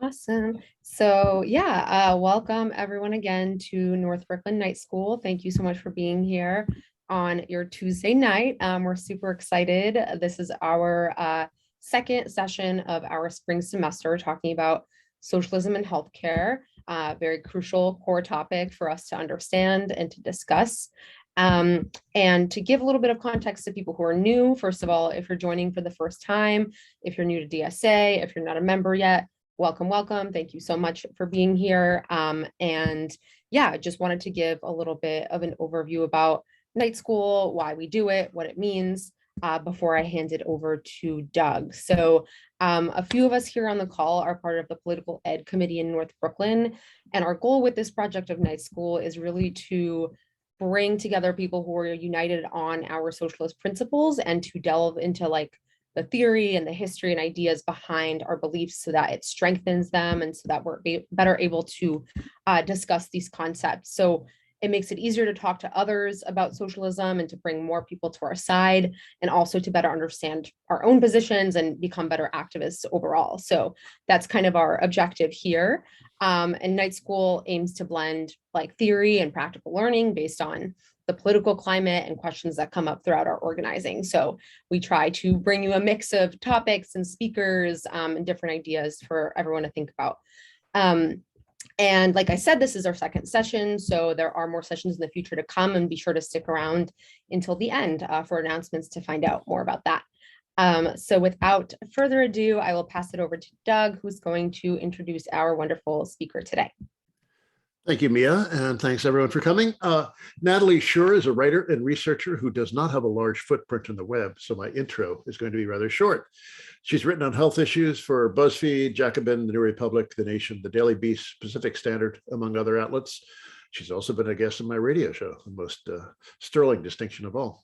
Awesome. So yeah, welcome everyone again to North Brooklyn Night School. Thank you so much for being here on your Tuesday night. We're super excited. This is our second session of our spring semester talking about socialism and healthcare. Very crucial core topic for us to understand and to discuss. And to give a little bit of context to people who are new, first of all, if you're joining for the first time, if you're new to DSA, if you're not a member yet, welcome, welcome. Thank you so much for being here. And yeah, just wanted to give a little bit of an overview about night school, why we do it, what it means, before I hand it over to Doug. So a few of us here on the call are part of the political ed committee in North Brooklyn. And our goal with this project of night school is really to bring together people who are united on our socialist principles and to delve into like the theory and the history and ideas behind our beliefs so that it strengthens them and so that we're better able to discuss these concepts. So it makes it easier to talk to others about socialism and to bring more people to our side and also to better understand our own positions and become better activists overall. So that's kind of our objective here. And night school aims to blend like theory and practical learning based on the political climate and questions that come up throughout our organizing. So we try to bring you a mix of topics and speakers and different ideas for everyone to think about. And like I said, this is our second session, so there are more sessions in the future to come, and be sure to stick around until the end for announcements to find out more about that. So without further ado, I will pass it over to Doug, who's going to introduce our wonderful speaker today. Thank you, Mia, and thanks everyone for coming. Natalie Shure is a writer and researcher who does not have a large footprint in the web, so my intro is going to be rather short. She's written on health issues for BuzzFeed, Jacobin, The New Republic, The Nation, The Daily Beast, Pacific Standard, among other outlets. She's also been a guest on my radio show, the most sterling distinction of all.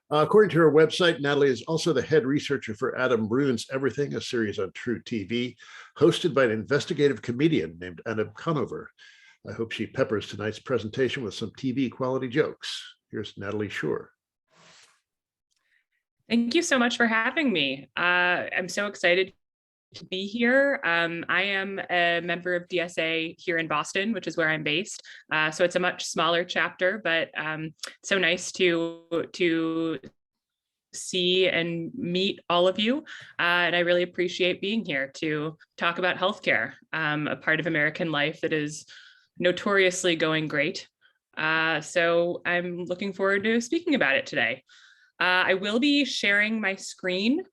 According to her website, Natalie is also the head researcher for Adam Ruins Everything, a series on True TV, hosted by an investigative comedian named Anna Conover. I hope she peppers tonight's presentation with some TV quality jokes. Here's Natalie Shure. Thank you so much for having me. I'm so excited to be here. I am a member of DSA here in Boston, which is where I'm based. So it's a much smaller chapter, but so nice to see and meet all of you. And I really appreciate being here to talk about healthcare, a part of American life that is notoriously going great. So I'm looking forward to speaking about it today. I will be sharing my screen,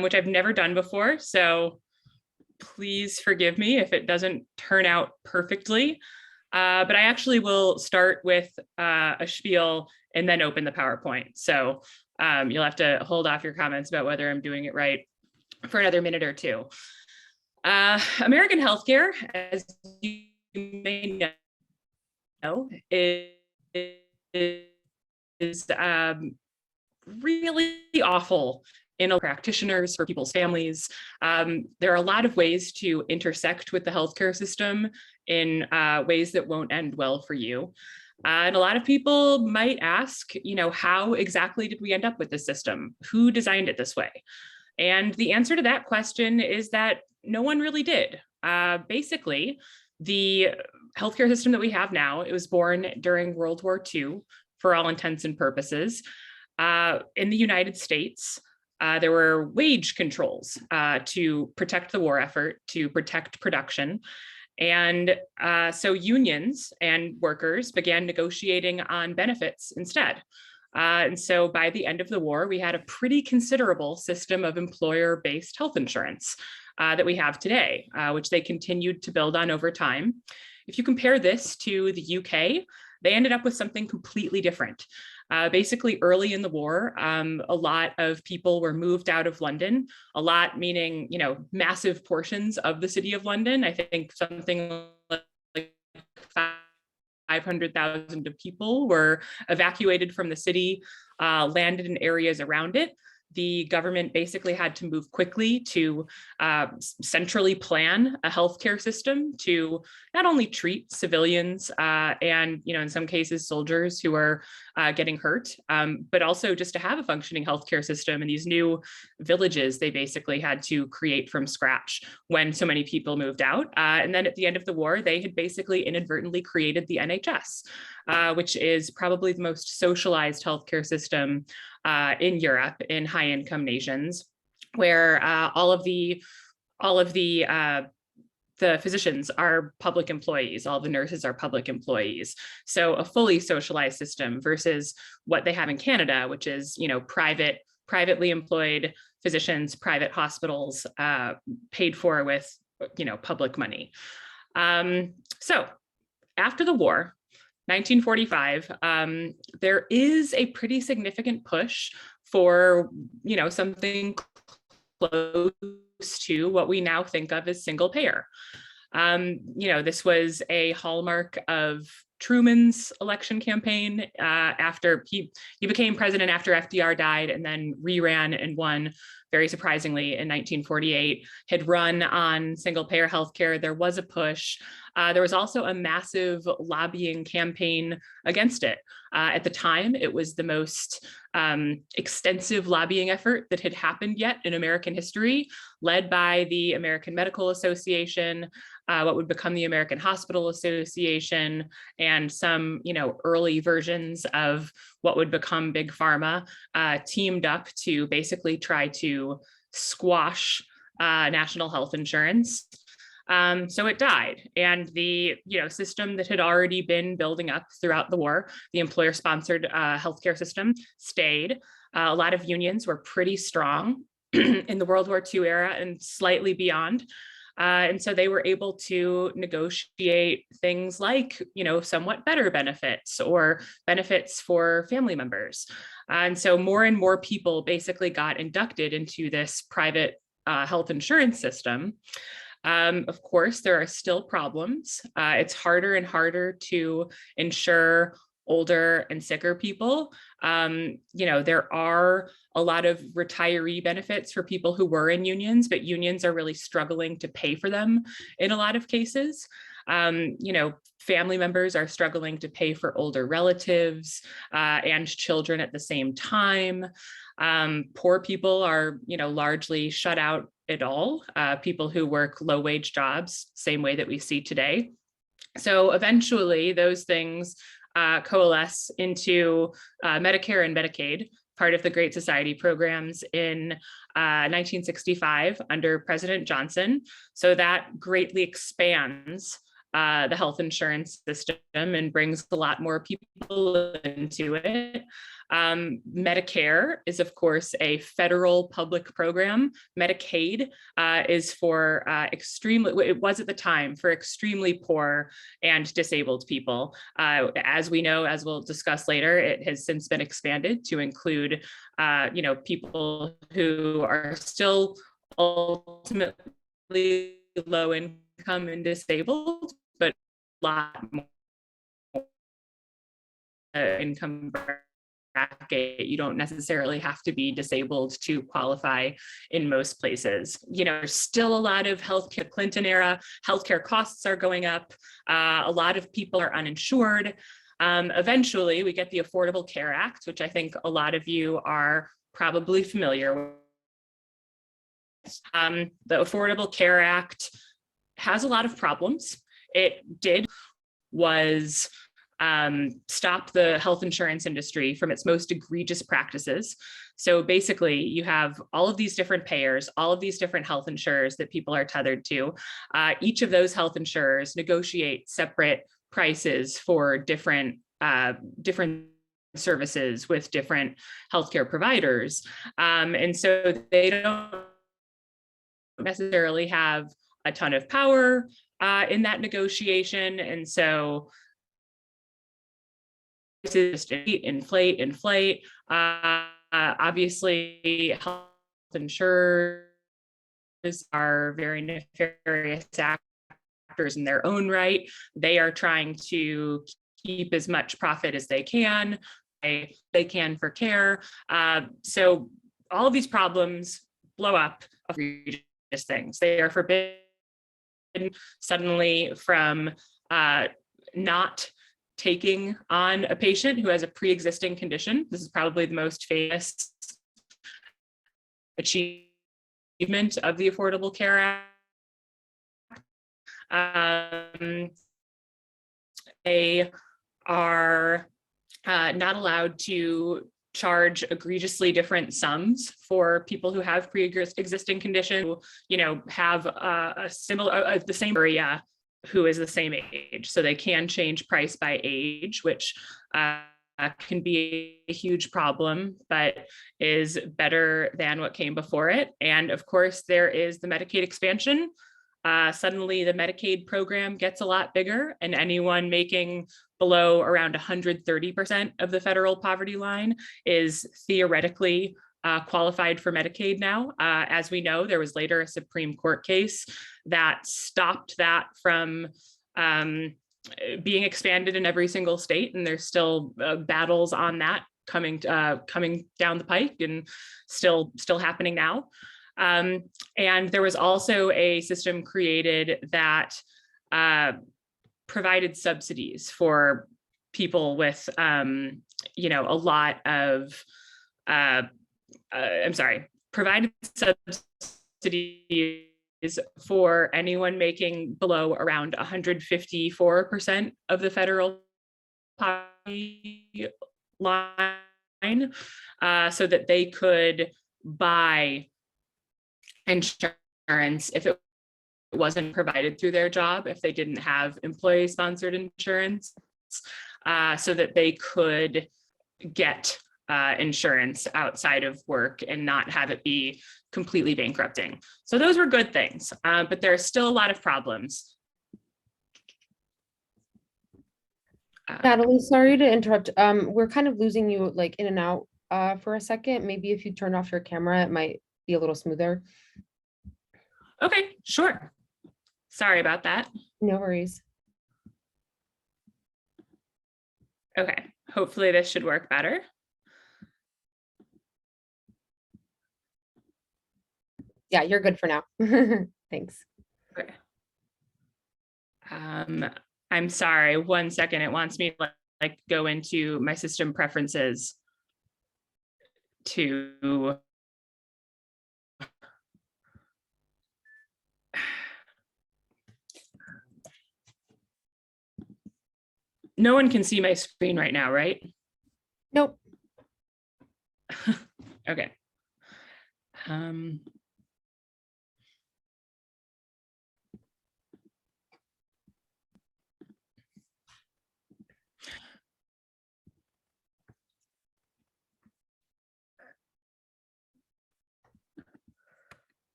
which I've never done before. So please forgive me if it doesn't turn out perfectly. But I actually will start with a spiel and then open the PowerPoint. So you'll have to hold off your comments about whether I'm doing it right for another minute or two. American healthcare, as you may know, is really awful in practitioners, for people's families. There are a lot of ways to intersect with the healthcare system in ways that won't end well for you. And a lot of people might ask, how exactly did we end up with this system? Who designed it this way? And the answer to that question is that no one really did. Basically, the healthcare system that we have now, it was born during World War II, for all intents and purposes. In the United States, there were wage controls to protect the war effort, to protect production. And so unions and workers began negotiating on benefits instead. And so by the end of the war, we had a pretty considerable system of employer-based health insurance that we have today, which they continued to build on over time. If you compare this to the UK, they ended up with something completely different. Basically, early in the war, a lot of people were moved out of London, a lot meaning, massive portions of the city of London. I think something like 500,000 of people were evacuated from the city, landed in areas around it. the government basically had to move quickly to centrally plan a healthcare system to not only treat civilians and, in some cases, soldiers who are getting hurt, but also just to have a functioning healthcare system. And these new villages they basically had to create from scratch when so many people moved out. And then at the end of the war, they had basically inadvertently created the NHS, which is probably the most socialized healthcare system in Europe, in high-income nations, where all of the physicians are public employees, all the nurses are public employees. So a fully socialized system versus what they have in Canada, which is, privately employed physicians, private hospitals, paid for with, public money. So after the war, 1945, there is a pretty significant push for, something close to what we now think of as single payer. This was a hallmark of Truman's election campaign after he became president after FDR died, and then reran and won, very surprisingly, in 1948, had run on single payer healthcare. There was a push. There was also a massive lobbying campaign against it. At the time, it was the most extensive lobbying effort that had happened yet in American history, led by the American Medical Association, what would become the American Hospital Association, and some, early versions of what would become Big Pharma, teamed up to basically try to squash national health insurance. So it died, and the system that had already been building up throughout the war, the employer-sponsored healthcare system, stayed. A lot of unions were pretty strong in the World War II era and slightly beyond. And so they were able to negotiate things like, somewhat better benefits or benefits for family members. And so more and more people basically got inducted into this private health insurance system. Of course, there are still problems. It's harder and harder to insure older and sicker people. There are a lot of retiree benefits for people who were in unions, but unions are really struggling to pay for them in a lot of cases. Family members are struggling to pay for older relatives and children at the same time. Poor people are, largely shut out at all. People who work low-wage jobs, same way that we see today. So eventually, those things coalesce into Medicare and Medicaid, part of the Great Society programs in 1965 under President Johnson. So that greatly expands the health insurance system and brings a lot more people into it. Medicare is, of course, a federal public program. Medicaid is for it was at the time for extremely poor and disabled people. As we know, as we'll discuss later, it has since been expanded to include, people who are still ultimately low income and disabled, but a lot more income bracket. You don't necessarily have to be disabled to qualify in most places. There's still a lot of healthcare, Clinton era, healthcare costs are going up. A lot of people are uninsured. Eventually, we get the Affordable Care Act, which I think a lot of you are probably familiar with. The Affordable Care Act has a lot of problems. It was stop the health insurance industry from its most egregious practices. So basically, you have all of these different payers, all of these different health insurers that people are tethered to. Each of those health insurers negotiate separate prices for different services with different healthcare providers. And so they don't necessarily have a ton of power in that negotiation. And so just inflate. Obviously, health insurers are very nefarious actors in their own right. They are trying to keep as much profit as they can. They can for care. So all of these problems blow up of egregious things. They are forbidden suddenly from not taking on a patient who has a pre-existing condition. This is probably the most famous achievement of the Affordable Care Act. They are not allowed to charge egregiously different sums for people who have pre-existing condition, have a similar, the same area who is the same age. So they can change price by age, which can be a huge problem, but is better than what came before it. And of course, there is the Medicaid expansion. Suddenly the Medicaid program gets a lot bigger, and anyone making below around 130% of the federal poverty line is theoretically qualified for Medicaid now. As we know, there was later a Supreme Court case that stopped that from being expanded in every single state, and there's still battles on that coming down the pike and still happening now. And there was also a system created that provided subsidies for people with, a lot of, provided subsidies for anyone making below around 154% of the federal poverty line, so that they could buy insurance if it wasn't provided through their job, if they didn't have employee-sponsored insurance, so that they could get insurance outside of work and not have it be completely bankrupting. So those were good things, but there are still a lot of problems. Natalie, sorry to interrupt. We're kind of losing you like in and out for a second. Maybe if you turn off your camera, it might be a little smoother. Okay, sure. Sorry about that. No worries. Okay, hopefully this should work better. Yeah, you're good for now. Thanks. Okay. I'm sorry, 1 second. It wants me to like go into my system preferences to no one can see my screen right now, right? Nope. Okay.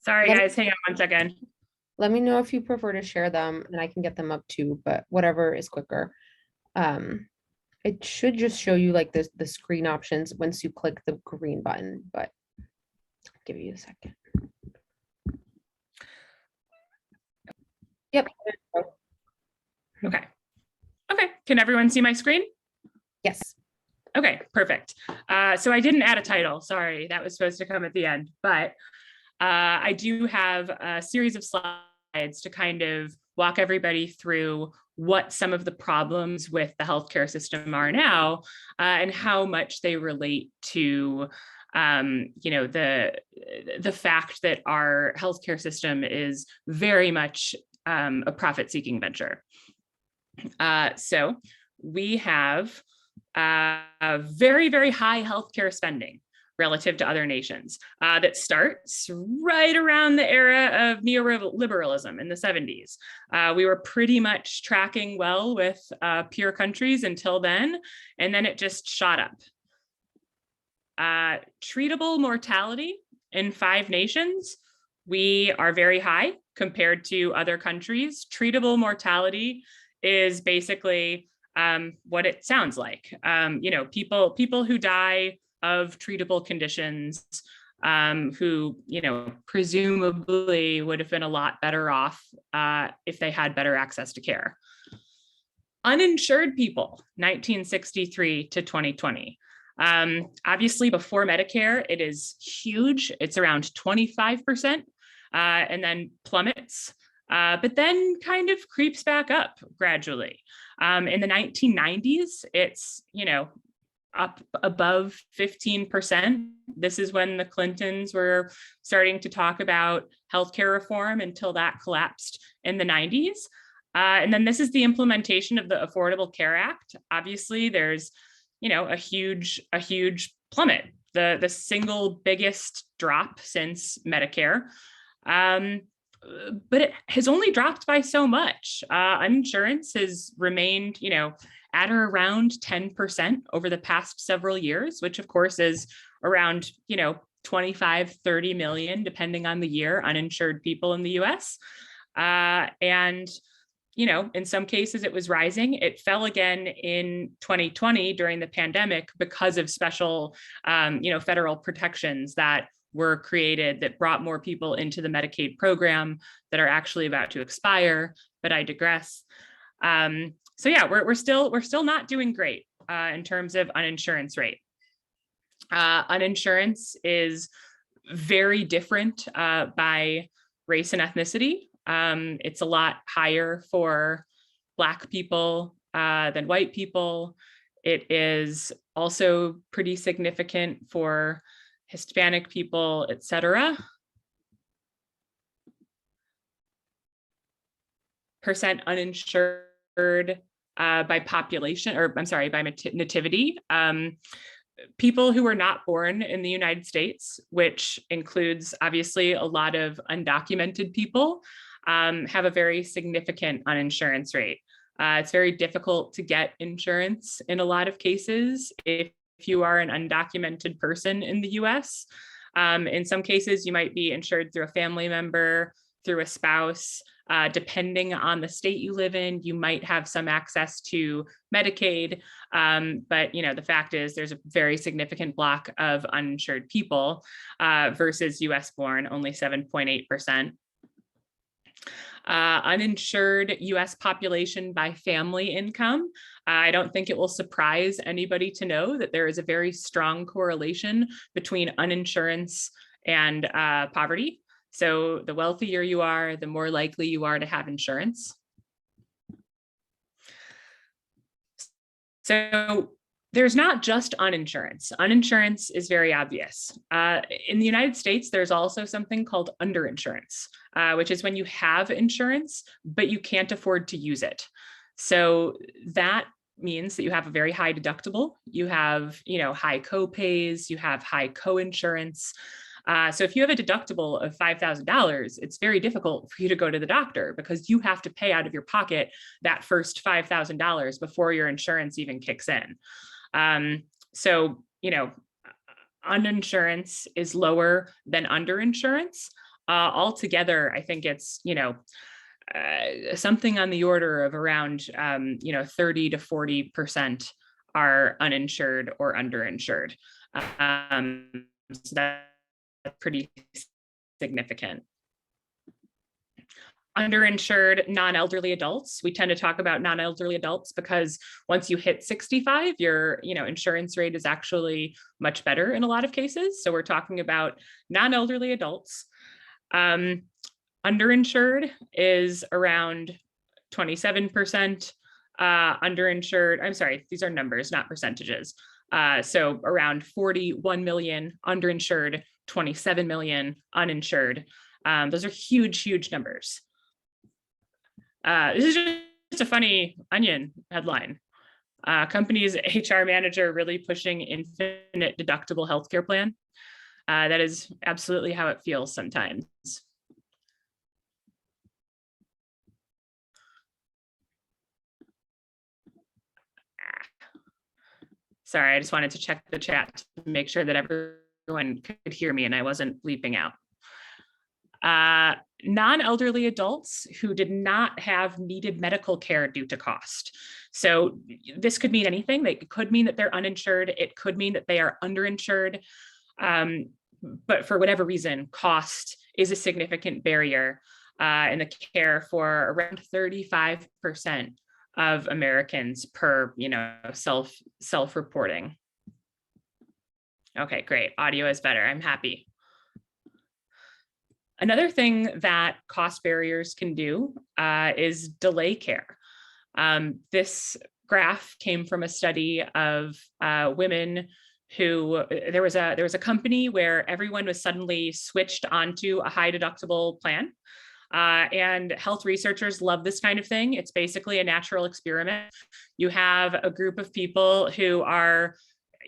Sorry, guys, hang on 1 second. Let me know if you prefer to share them and I can get them up too, but whatever is quicker. It should just show you like the screen options once you click the green button, but I'll give you a second. Yep. Okay. Okay, can everyone see my screen? Yes. Okay, perfect. So I didn't add a title, sorry, that was supposed to come at the end, but I do have a series of slides to kind of walk everybody through what some of the problems with the healthcare system are now, and how much they relate to the fact that our healthcare system is very much a profit-seeking venture. So we have very, very high healthcare spending relative to other nations that starts right around the era of neoliberalism in the 70s. We were pretty much tracking well with peer countries until then, and then it just shot up. Treatable mortality in 5 nations, we are very high compared to other countries. Treatable mortality is basically what it sounds like. People who die of treatable conditions, who, presumably would have been a lot better off if they had better access to care. Uninsured people, 1963 to 2020. Obviously, before Medicare, it is huge. It's around 25%, and then plummets, but then kind of creeps back up gradually. In the 1990s, it's, up above 15%. This is when the Clintons were starting to talk about healthcare reform until that collapsed in the 90s. And then this is the implementation of the Affordable Care Act. Obviously, there's, a huge plummet, the single biggest drop since Medicare. But it has only dropped by so much. Uninsurance has remained, at or around 10% over the past several years, which of course is around, 25, 30 million, depending on the year, uninsured people in the US. And in some cases it was rising. It fell again in 2020 during the pandemic because of special, federal protections that were created that brought more people into the Medicaid program that are actually about to expire, but I digress. So yeah, we're still not doing great in terms of uninsurance rate. Uninsurance is very different by race and ethnicity. It's a lot higher for Black people than white people. It is also pretty significant for Hispanic people, et cetera. Percent uninsured by population, or I'm sorry, by nativity. People who were not born in the United States, which includes obviously a lot of undocumented people, have a very significant uninsurance rate. It's very difficult to get insurance in a lot of cases if you are an undocumented person in the US. In some cases, you might be insured through a family member, through a spouse. Depending on the state you live in, you might have some access to Medicaid, but the fact is there's a very significant block of uninsured people versus US born, only 7.8%. Uninsured US population by family income. I don't think it will surprise anybody to know that there is a very strong correlation between uninsurance and poverty. So the wealthier you are, the more likely you are to have insurance. So there's not just uninsurance. Uninsurance is very obvious. In the United States, there's also something called underinsurance, which is when you have insurance, but you can't afford to use it. So that means that you have a very high deductible, you have, high co-pays, you have high co-insurance. So if you have a deductible of $5,000, it's very difficult for you to go to the doctor because you have to pay out of your pocket that first $5,000 before your insurance even kicks in. So, uninsurance is lower than underinsurance. Altogether, I think it's, something on the order of around, 30 to 40% are uninsured or underinsured. So that's pretty significant. Underinsured non-elderly adults. We tend to talk about non-elderly adults because once you hit 65, your insurance rate is actually much better in a lot of cases. So we're talking about non-elderly adults. Underinsured is around 27%. Underinsured, I'm sorry, these are numbers, not percentages. So around 41 million underinsured, 27 million uninsured. Those are huge, huge numbers. This is just a funny Onion headline. Company's HR manager really pushing infinite deductible healthcare plan. That is absolutely how it feels sometimes. Sorry, I just wanted to check the chat to make sure that everyone could hear me and I wasn't bleeping out. Non-elderly adults who did not have needed medical care due to cost. So this could mean anything. It could mean that they're uninsured. It could mean that they are underinsured. But for whatever reason, cost is a significant barrier in the care for around 35% of Americans per, self-reporting. Okay, great. Audio is better. I'm happy. Another thing that cost barriers can do is delay care. This graph came from a study of women who there was a company where everyone was suddenly switched onto a high deductible plan. And health researchers love this kind of thing. It's basically a natural experiment. You have a group of people who are,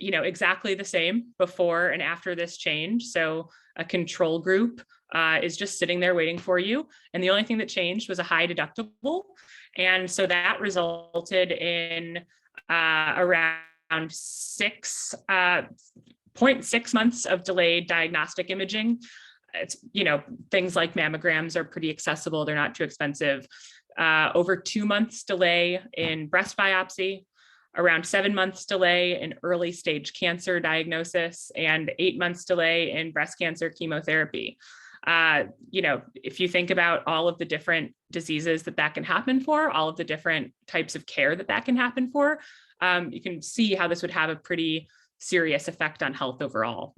exactly the same before and after this change. So a control group is just sitting there waiting for you. And the only thing that changed was a high deductible. And so that resulted in around 0.6 months of delayed diagnostic imaging. It's, things like mammograms are pretty accessible. They're not too expensive. Over 2 months delay in breast biopsy, around 7 months delay in early stage cancer diagnosis, and 8 months delay in breast cancer chemotherapy. If you think about all of the different diseases that can happen for, all of the different types of care that can happen for, you can see how this would have a pretty serious effect on health overall.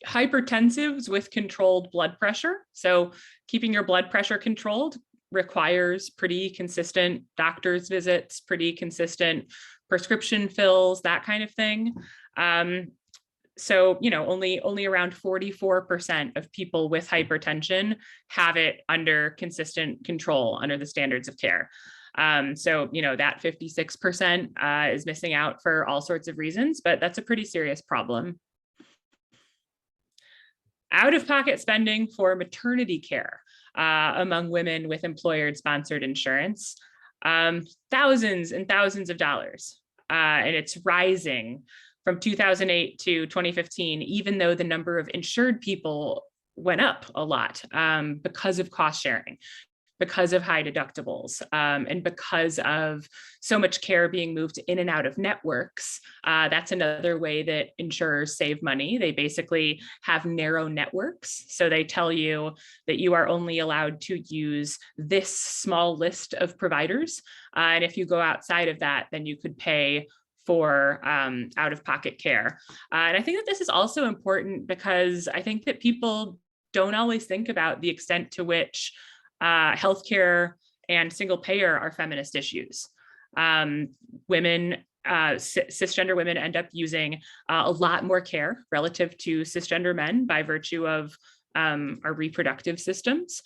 Hypertensives with controlled blood pressure. So keeping your blood pressure controlled requires pretty consistent doctor's visits, pretty consistent prescription fills, that kind of thing. So, only around 44% of people with hypertension have it under consistent control under the standards of care. So, that 56% is missing out for all sorts of reasons, but that's a pretty serious problem. Out-of-pocket spending for maternity care among women with employer-sponsored insurance, thousands and thousands of dollars, and it's rising from 2008 to 2015, even though the number of insured people went up a lot because of cost sharing, because of high deductibles, and because of so much care being moved in and out of networks. That's another way that insurers save money. They basically have narrow networks. So they tell you that you are only allowed to use this small list of providers. And if you go outside of that, then you could pay for out-of-pocket care. And I think that this is also important because I think that people don't always think about the extent to which healthcare and single payer are feminist issues. Women, cisgender women end up using a lot more care relative to cisgender men by virtue of our reproductive systems.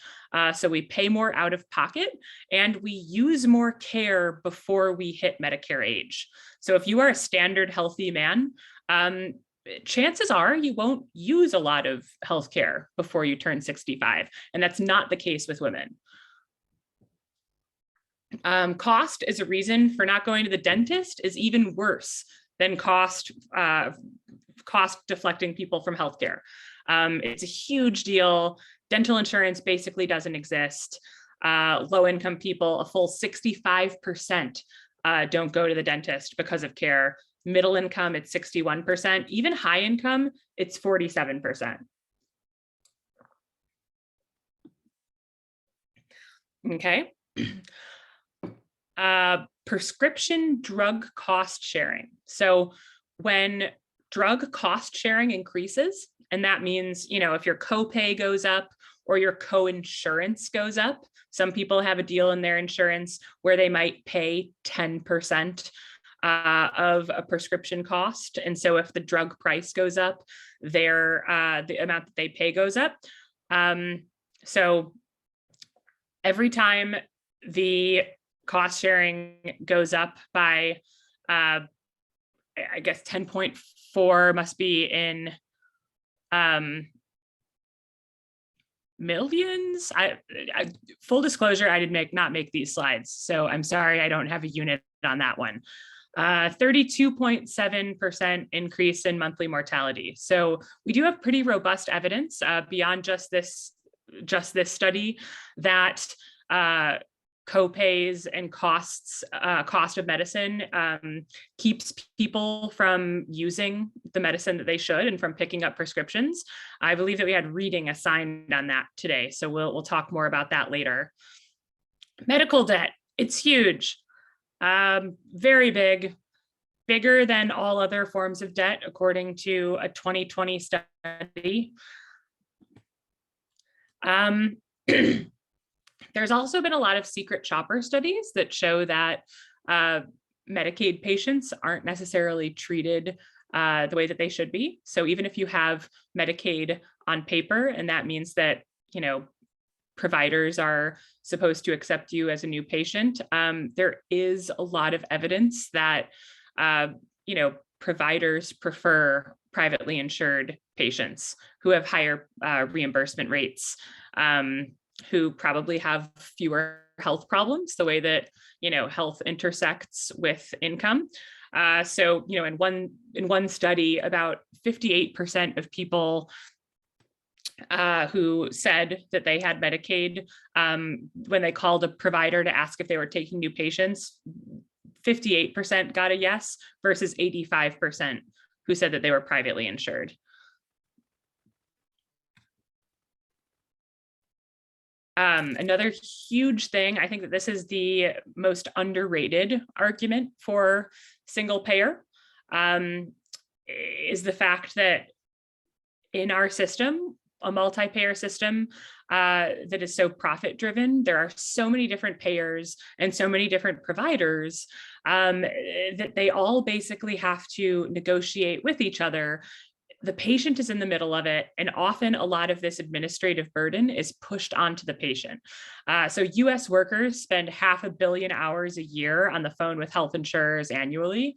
So we pay more out of pocket and we use more care before we hit Medicare age. So if you are a standard healthy man, chances are you won't use a lot of healthcare before you turn 65. And that's not the case with women. Cost as a reason for not going to the dentist is even worse than cost deflecting people from healthcare. It's a huge deal. Dental insurance basically doesn't exist. Low-income people, a full 65% don't go to the dentist because of care. Middle income, it's 61%. Even high income, it's 47%. Okay. Prescription drug cost sharing. So when drug cost sharing increases, and that means, if your copay goes up or your co-insurance goes up, some people have a deal in their insurance where they might pay 10% of a prescription cost. And so if the drug price goes up, the amount that they pay goes up. So every time the cost sharing goes up by, I guess 10.4 must be in millions. Full disclosure, I did not make these slides, so I'm sorry I don't have a unit on that one. 32.7% increase in monthly mortality. So we do have pretty robust evidence beyond just this study that copays and cost of medicine keeps people from using the medicine that they should and from picking up prescriptions. I believe that we had reading assigned on that today, so we'll talk more about that later. Medical debt It's huge, very big, bigger than all other forms of debt, according to a 2020 study. There's also been a lot of secret shopper studies that show that Medicaid patients aren't necessarily treated the way that they should be. So even if you have Medicaid on paper, and that means that, you know, providers are supposed to accept you as a new patient, there is a lot of evidence that, you know, providers prefer privately insured patients who have higher reimbursement rates, who probably have fewer health problems, the way that, you know, health intersects with income. So, you know, in one study, about 58% of people who said that they had Medicaid, when they called a provider to ask if they were taking new patients, 58% got a yes versus 85% who said that they were privately insured. Another huge thing, I think that this is the most underrated argument for single payer, is the fact that in our system, a multi-payer system that is so profit driven, there are so many different payers and so many different providers that they all basically have to negotiate with each other. The patient is in the middle of it, and often a lot of this administrative burden is pushed onto the patient. So US workers spend 500 million hours a year on the phone with health insurers annually.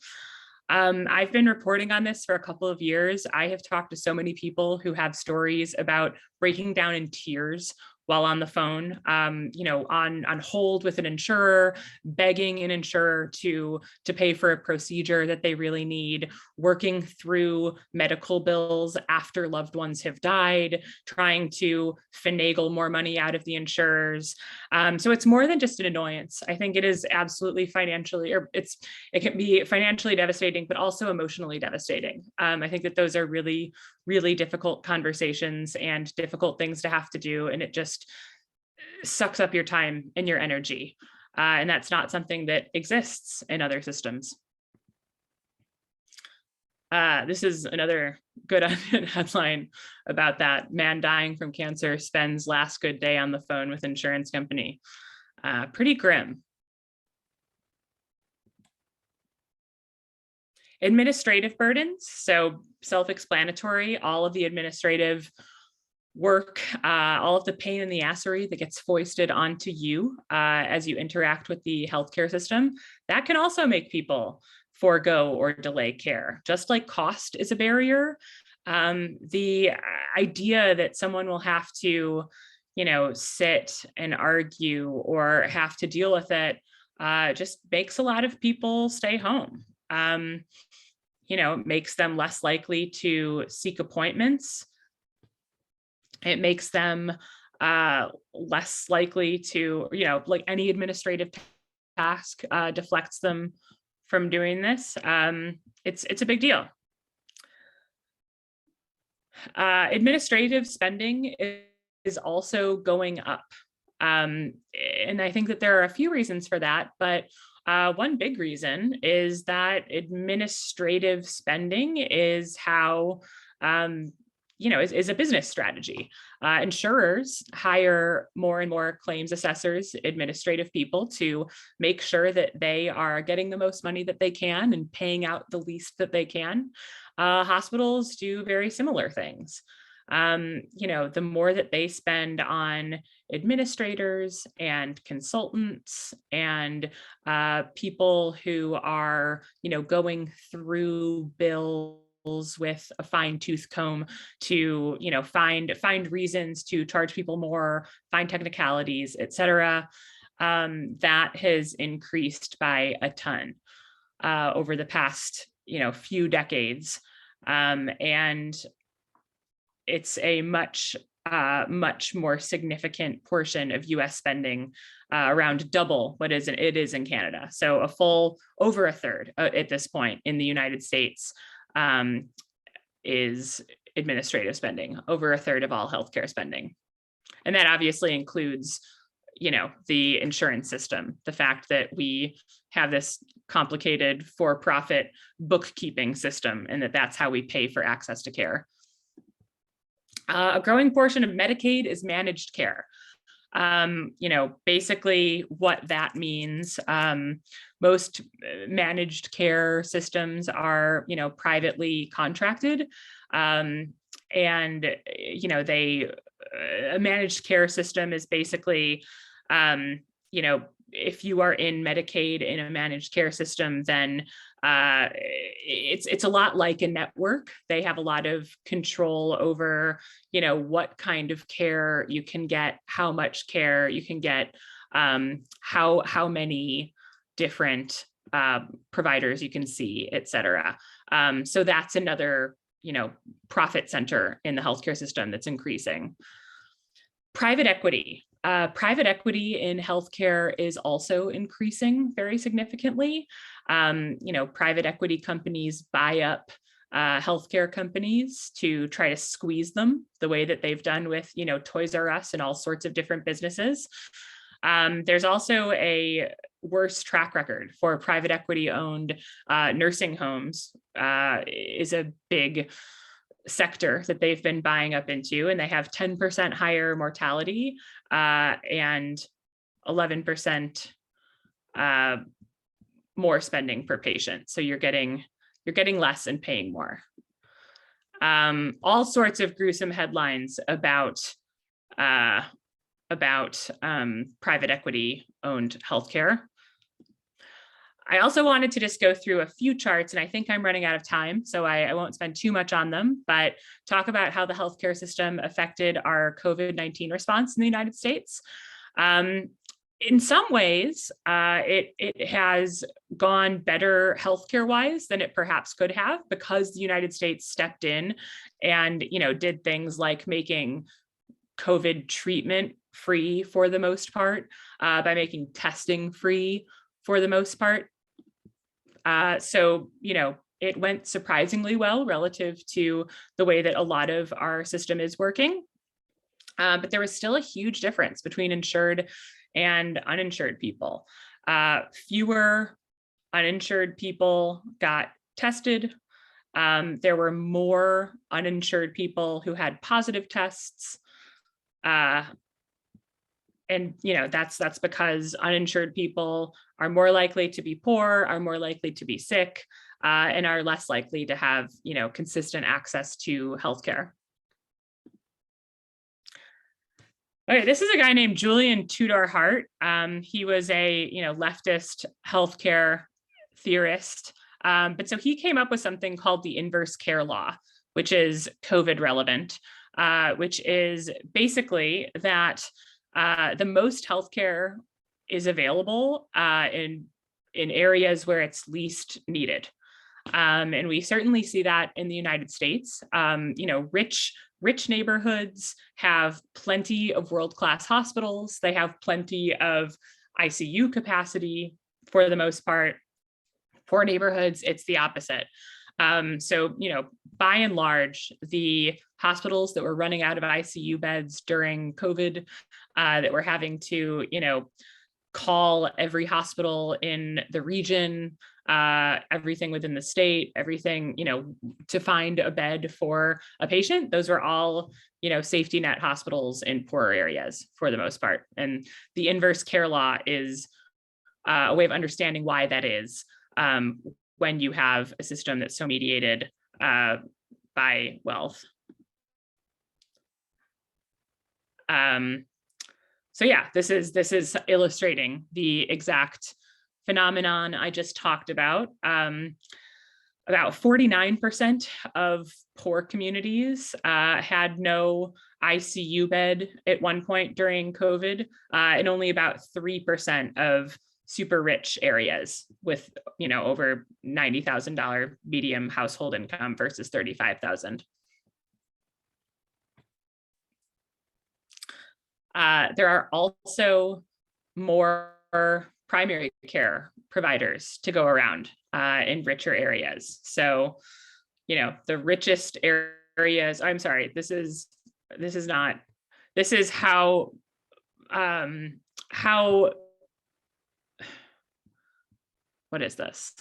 I've been reporting on this for a couple of years. I have talked to so many people who have stories about breaking down in tears while on the phone, you know, on hold with an insurer, begging an insurer to pay for a procedure that they really need, working through medical bills after loved ones have died, trying to finagle more money out of the insurers. So it's more than just an annoyance. I think it is absolutely financially, or it can be financially devastating, but also emotionally devastating. I think that those are really, really difficult conversations and difficult things to have to do. And it just sucks up your time and your energy. And that's not something that exists in other systems. This is another good headline about that. Man dying from cancer spends last good day on the phone with insurance company. Pretty grim. Administrative burdens, so self-explanatory, all of the administrative work, all of the pain in the assery that gets foisted onto you as you interact with the healthcare system, that can also make people forego or delay care. Just like cost is a barrier, the idea that someone will have to, you know, sit and argue or have to deal with it just makes a lot of people stay home. You know, it makes them less likely to seek appointments. It makes them less likely to, you know, like any administrative task deflects them from doing this. It's a big deal. Administrative spending is also going up. And I think that there are a few reasons for that, but one big reason is that administrative spending is how, you know, is a business strategy. Insurers hire more and more claims assessors, administrative people, to make sure that they are getting the most money that they can and paying out the least that they can. Hospitals do very similar things. You know, the more that they spend on administrators and consultants and people who are, you know, going through bills with a fine-tooth comb to, you know, find reasons to charge people more, find technicalities, et cetera, that has increased by a ton over the past, you know, few decades. And it's a much more significant portion of US spending, around double what it is in Canada. So a full over a third at this point in the United States is administrative spending, over a third of all healthcare spending. And that obviously includes the insurance system, the fact that we have this complicated for-profit bookkeeping system, and that's how we pay for access to care. A growing portion of Medicaid is managed care. Basically what that means, most managed care systems are, privately contracted. A managed care system is basically, if you are in Medicaid in a managed care system, then it's a lot like a network. They have a lot of control over, what kind of care you can get, how much care you can get, how many different providers you can see, et cetera. So that's another, profit center in the healthcare system that's increasing. Private equity. Private equity in healthcare is also increasing very significantly. Private equity companies buy up healthcare companies to try to squeeze them the way that they've done with, Toys R Us and all sorts of different businesses. There's also a worse track record for private equity owned nursing homes is a big sector that they've been buying up into, and they have 10% higher mortality and 11% more spending per patient. So you're getting less and paying more. All sorts of gruesome headlines about private equity owned healthcare. I also wanted to just go through a few charts, and I think I'm running out of time, so I won't spend too much on them, but talk about how the healthcare system affected our COVID-19 response in the United States. In some ways, it has gone better healthcare-wise than it perhaps could have, because the United States stepped in and did things like making COVID treatment free for the most part, by making testing free for the most part. So it went surprisingly well relative to the way that a lot of our system is working. But there was still a huge difference between insured and uninsured people. Fewer uninsured people got tested. There were more uninsured people who had positive tests. And that's because uninsured people are more likely to be poor, are more likely to be sick, and are less likely to have consistent access to healthcare. Okay, this is a guy named Julian Tudor Hart. He was a leftist healthcare theorist, but so he came up with something called the inverse care law, which is COVID relevant, which is basically that the most healthcare is available in areas where it's least needed. And we certainly see that in the United States. Rich neighborhoods have plenty of world-class hospitals. They have plenty of ICU capacity for the most part. Poor neighborhoods, it's the opposite. So, by and large, the hospitals that were running out of ICU beds during COVID, that were having to, call every hospital in the region, everything within the state, everything, to find a bed for a patient, those were all, safety net hospitals in poorer areas for the most part. And the inverse care law is a way of understanding why that is. When you have a system that's so mediated by wealth. So yeah, this is illustrating the exact phenomenon I just talked about. About 49% of poor communities had no ICU bed at one point during COVID, and only about 3% of super rich areas with, over $90,000 medium household income versus $35,000. There are also more primary care providers to go around in richer areas. So, the richest areas, I'm sorry, this is how how, what is this?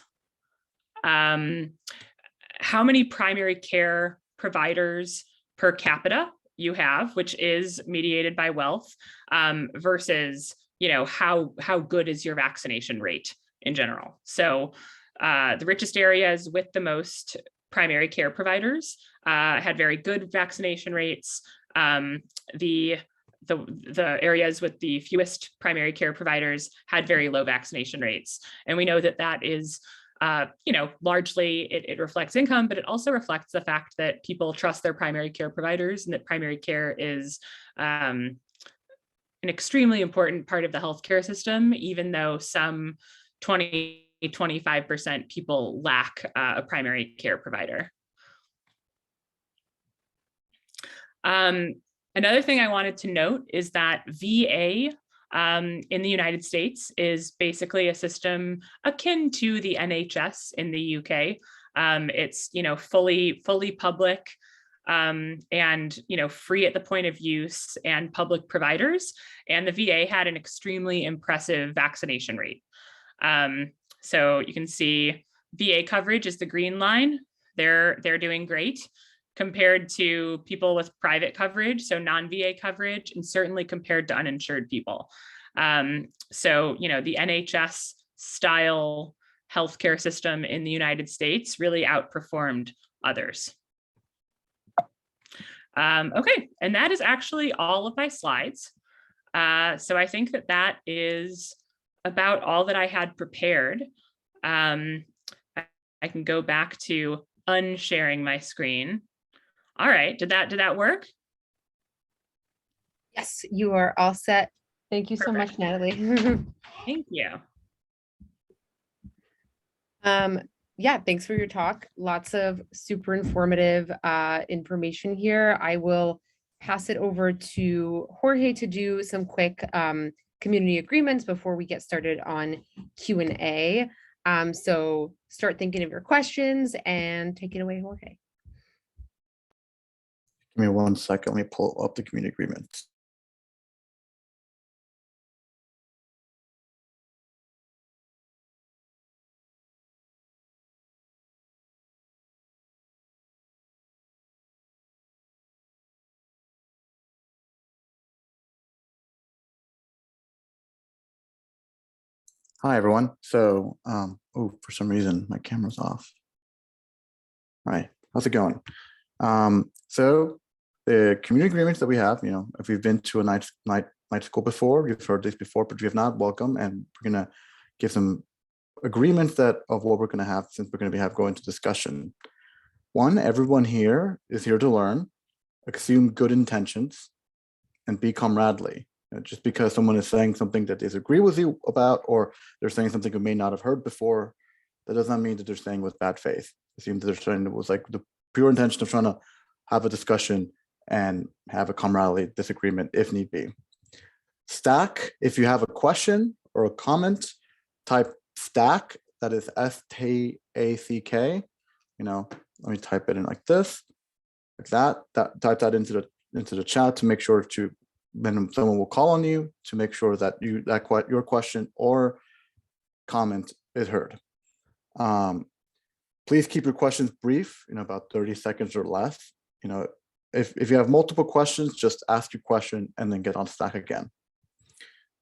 How many primary care providers per capita you have, which is mediated by wealth, versus, how good is your vaccination rate in general. So the richest areas with the most primary care providers had very good vaccination rates. The areas with the fewest primary care providers had very low vaccination rates. And we know that that is, largely it reflects income, but it also reflects the fact that people trust their primary care providers and that primary care is an extremely important part of the healthcare system, even though some 25% people lack a primary care provider. Another thing I wanted to note is that VA in the United States is basically a system akin to the NHS in the UK. It's fully public and free at the point of use and public providers. And the VA had an extremely impressive vaccination rate. So you can see VA coverage is the green line. They're doing great compared to people with private coverage, so non-VA coverage, and certainly compared to uninsured people. So, the NHS style healthcare system in the United States really outperformed others. Okay, and that is actually all of my slides. So I think that is about all that I had prepared. I can go back to unsharing my screen. All right, did that work? Yes, you are all set. Thank you so much, Natalie. Thank you. Yeah, thanks for your talk. Lots of super informative information here. I will pass it over to Jorge to do some quick community agreements before we get started on Q&A. So start thinking of your questions and take it away, Jorge. Give me 1 second. Let me pull up the community agreement. Hi, everyone. So, for some reason, my camera's off. All right, how's it going? So the community agreements that we have, if you've been to a night school before, you've heard this before, but if you have not, welcome. And we're gonna give some agreements of what we're gonna have, since we're gonna go into discussion. One, everyone here is here to learn, assume good intentions, and be comradely. Just because someone is saying something that they disagree with you about, or they're saying something you may not have heard before, that does not mean that they're saying with bad faith. It seems that they're saying it was like the pure intention of trying to have a discussion and have a comradely disagreement if need be. Stack, if you have a question or a comment, type stack, that is S-T-A-C-K. Let me type it in like this, like that. Type that into the chat to make sure to, then someone will call on you to make sure that your question or comment is heard. Please keep your questions brief, about 30 seconds or less. If you have multiple questions, just ask your question and then get on Stack again.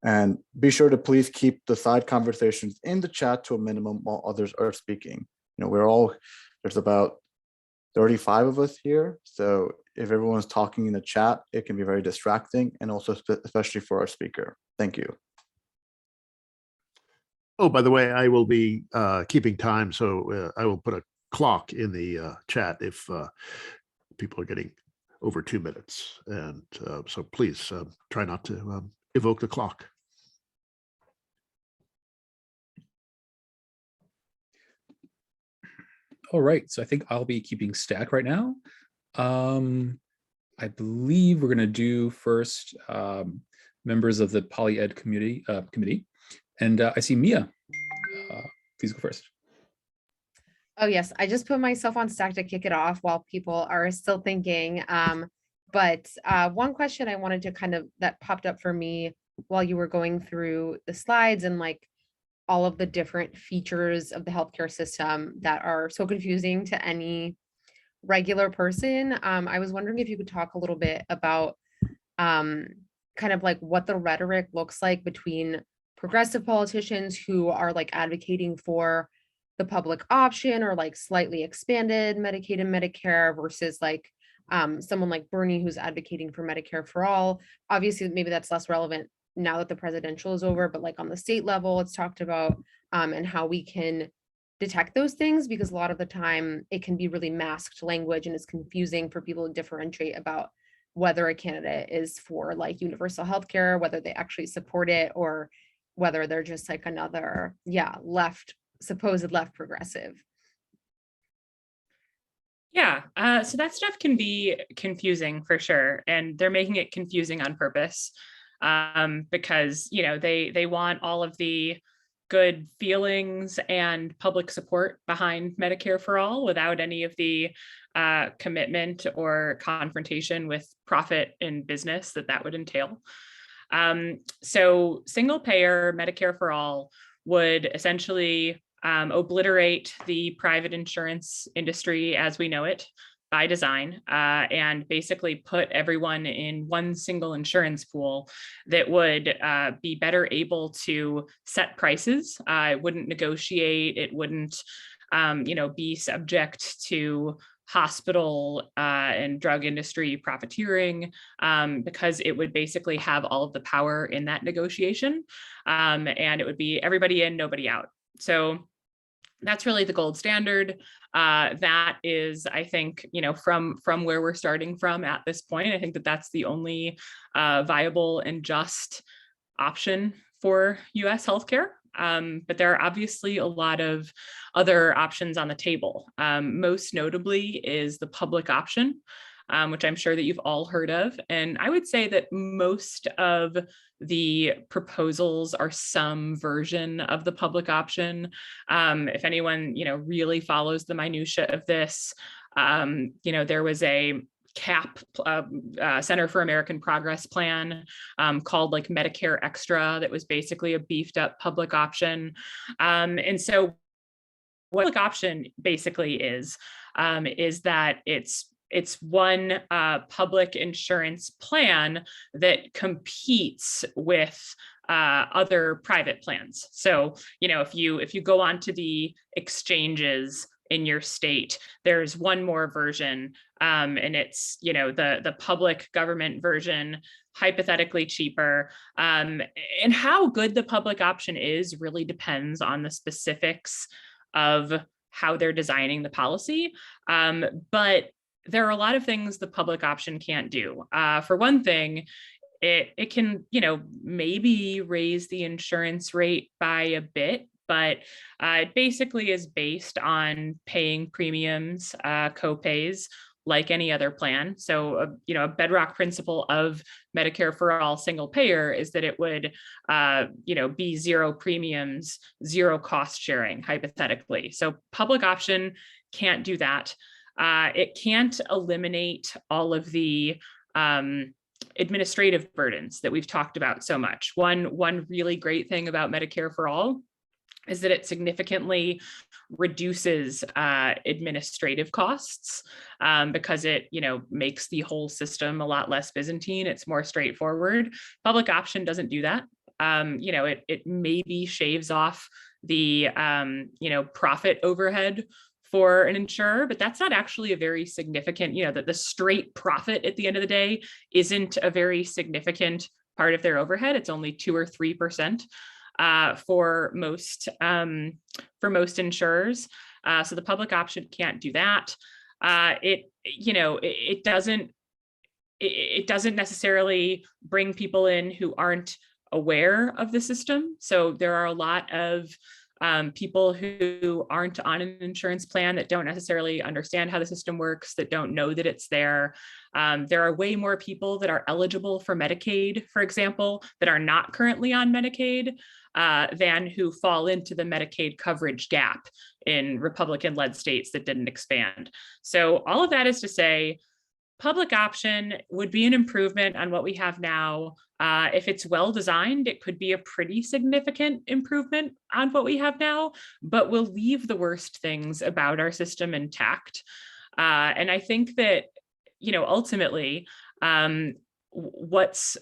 And be sure to please keep the side conversations in the chat to a minimum while others are speaking. There's about 35 of us here. So if everyone's talking in the chat, it can be very distracting, and also especially for our speaker. Thank you. Oh, by the way, I will be keeping time, so I will put a clock in the chat if people are getting over 2 minutes. And so please try not to evoke the clock. All right, so I think I'll be keeping Stack right now. I believe we're going to do first members of the PolyEd committee. And I see Mia. Please go first. Oh, yes. I just put myself on Stack to kick it off while people are still thinking. But one question I wanted to that popped up for me while you were going through the slides and like all of the different features of the healthcare system that are so confusing to any regular person. I was wondering if you could talk a little bit about kind of like what the rhetoric looks like between progressive politicians who are like advocating for the public option or like slightly expanded Medicaid and Medicare versus like someone like Bernie who's advocating for Medicare for all. Obviously, maybe that's less relevant now that the presidential is over, but like on the state level, it's talked about and how we can detect those things, because a lot of the time it can be really masked language and it's confusing for people to differentiate about whether a candidate is for like universal healthcare, whether they actually support it, or whether they're just like another, supposed left progressive. Yeah, so that stuff can be confusing for sure, and they're making it confusing on purpose because they want all of the good feelings and public support behind Medicare for All without any of the commitment or confrontation with profit and business that would entail. So single payer Medicare for All would essentially obliterate the private insurance industry as we know it by design, and basically put everyone in one single insurance pool that would be better able to set prices. It wouldn't negotiate, it wouldn't be subject to hospital and drug industry profiteering, because it would basically have all of the power in that negotiation, and it would be everybody in, nobody out. So that's really the gold standard. That is, I think, from where we're starting from at this point, I think that's the only viable and just option for US healthcare. But there are obviously a lot of other options on the table. Most notably is the public option, which I'm sure that you've all heard of. And I would say that most of the proposals are some version of the public option. If anyone, really follows the minutia of this, there was a CAP, Center for American Progress plan, called like Medicare Extra, that was basically a beefed up public option. And so what public option basically is that it's one public insurance plan that competes with other private plans. So, if you go onto the exchanges in your state, there's one more version, and it's the public government version, hypothetically cheaper. And how good the public option is really depends on the specifics of how they're designing the policy. But there are a lot of things the public option can't do. For one thing, it can, maybe raise the insurance rate by a bit, but it basically is based on paying premiums, co-pays, like any other plan. So, a bedrock principle of Medicare for All single payer is that it would, be zero premiums, zero cost sharing, hypothetically. So public option can't do that. It can't eliminate all of the administrative burdens that we've talked about so much. One really great thing about Medicare for All is that it significantly reduces administrative costs, because it makes the whole system a lot less Byzantine. It's more straightforward. Public option doesn't do that. It maybe shaves off the profit overhead for an insurer, but that's not actually a very significant, that the straight profit at the end of the day isn't a very significant part of their overhead. It's only 2 or 3% for most insurers. So the public option can't do that. It doesn't necessarily bring people in who aren't aware of the system. So there are a lot of people who aren't on an insurance plan that don't necessarily understand how the system works, that don't know that it's there. There are way more people that are eligible for Medicaid, for example, that are not currently on Medicaid than who fall into the Medicaid coverage gap in Republican-led states that didn't expand. So all of that is to say, public option would be an improvement on what we have now. If it's well designed, it could be a pretty significant improvement on what we have now, but will leave the worst things about our system intact. And I think that, ultimately, what's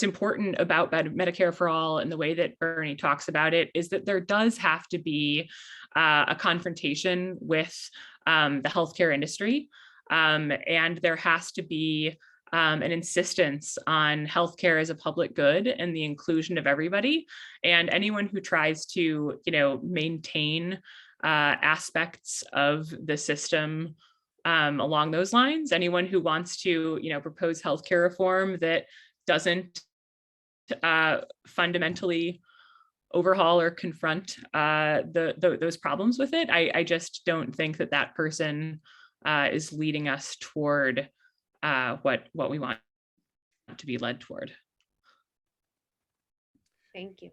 important about Medicare for All and the way that Bernie talks about it is that there does have to be a confrontation with the healthcare industry. And there has to be an insistence on healthcare as a public good and the inclusion of everybody. And anyone who tries to, maintain aspects of the system along those lines, anyone who wants to, propose healthcare reform that doesn't fundamentally overhaul or confront those problems with it, I just don't think that person is leading us toward what we want to be led toward. Thank you.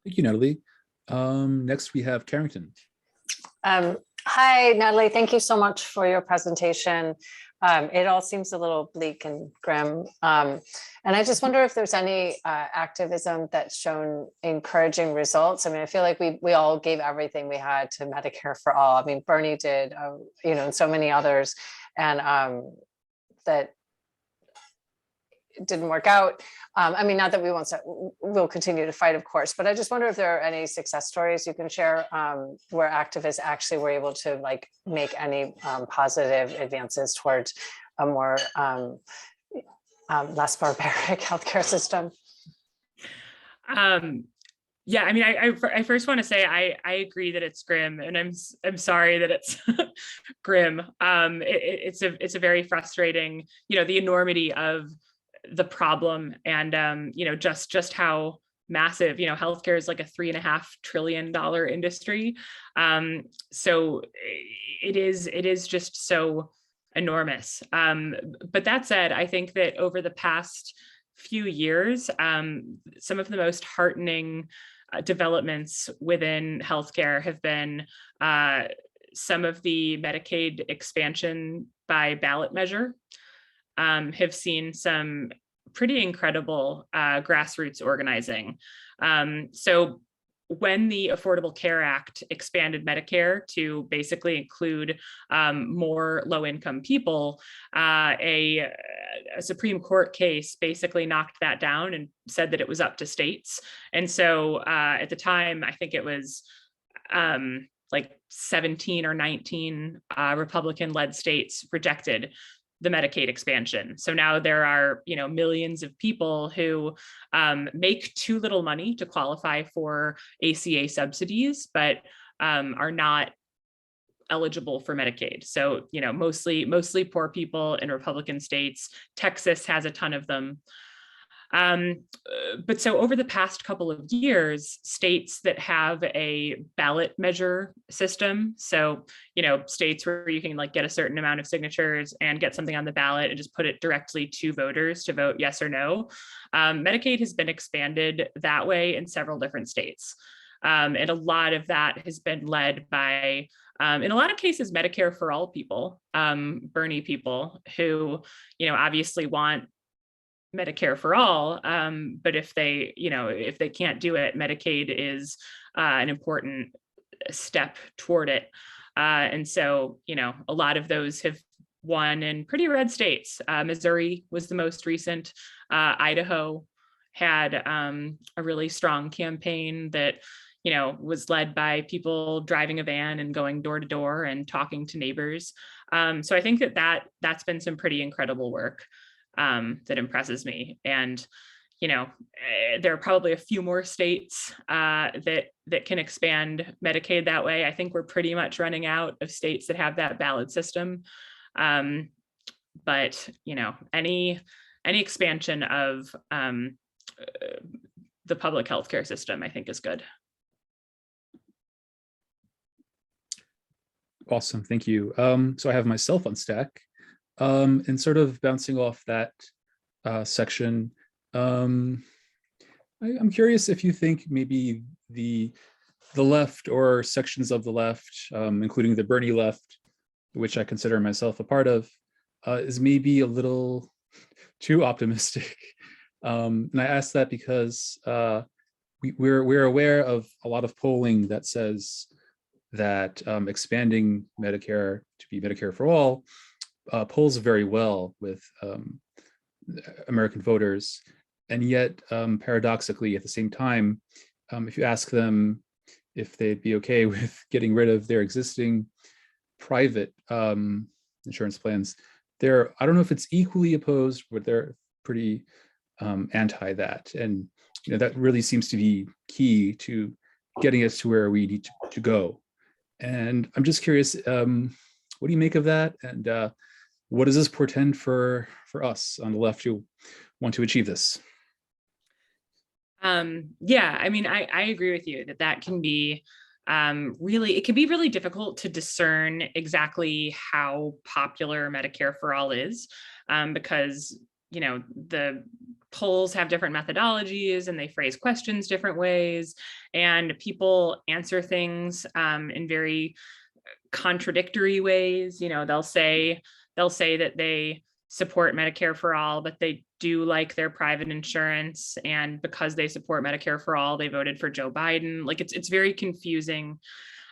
Thank you, Natalie. Next, we have Carrington. Hi, Natalie. Thank you so much for your presentation. It all seems a little bleak and grim. And I just wonder if there's any activism that's shown encouraging results. I mean, I feel like we all gave everything we had to Medicare for All. I mean, Bernie did, and so many others, and that it didn't work out. I mean, not that we'll continue to fight, of course, but I just wonder if there are any success stories you can share where activists actually were able to make any positive advances towards a more less barbaric healthcare system. Yeah, I mean, I first want to say I agree that it's grim, and I'm sorry that it's grim. It's a very frustrating, the enormity of the problem, and just how massive, healthcare is like a $3.5 trillion industry. So it is just so enormous. But that said, I think that over the past few years, some of the most heartening developments within healthcare have been some of the Medicaid expansion by ballot measure. Have seen some pretty incredible grassroots organizing. So when the Affordable Care Act expanded Medicare to basically include more low-income people, a Supreme Court case basically knocked that down and said that it was up to states. And so at the time, I think it was like 17 or 19 Republican-led states rejected the Medicaid expansion. So now there are, millions of people who make too little money to qualify for ACA subsidies, but are not eligible for Medicaid. So, mostly poor people in Republican states. Texas has a ton of them. But so over the past couple of years, states that have a ballot measure system, so, states where you can get a certain amount of signatures and get something on the ballot and just put it directly to voters to vote yes or no. Medicaid has been expanded that way in several different states. And a lot of that has been led by, in a lot of cases, Medicare for All people, Bernie people who, obviously want Medicare for All, but if they can't do it, Medicaid is an important step toward it. And so, a lot of those have won in pretty red states. Missouri was the most recent. Idaho had a really strong campaign that, was led by people driving a van and going door to door and talking to neighbors. So I think that's been some pretty incredible work. That impresses me. And, there are probably a few more states that can expand Medicaid that way. I think we're pretty much running out of states that have that ballot system. But, any expansion of the public healthcare system, I think, is good. Awesome, thank you. So I have myself on stack. And sort of bouncing off that section, I'm curious if you think maybe the left or sections of the left, including the Bernie left, which I consider myself a part of, is maybe a little too optimistic. And I ask that because we're aware of a lot of polling that says that expanding Medicare to be Medicare for all polls very well with American voters. And yet, paradoxically, at the same time, if you ask them if they'd be okay with getting rid of their existing private insurance plans, I don't know if it's equally opposed, but they're pretty anti that. And that really seems to be key to getting us to where we need to go. And I'm just curious, what do you make of that? And what does this portend for us on the left who want to achieve this? Yeah, I mean, I agree with you that can be it can be really difficult to discern exactly how popular Medicare for All is, because, the polls have different methodologies and they phrase questions different ways, and people answer things in very contradictory ways. They'll say that they support Medicare for All, but they do like their private insurance, and because they support Medicare for All, they voted for Joe Biden. Like it's very confusing.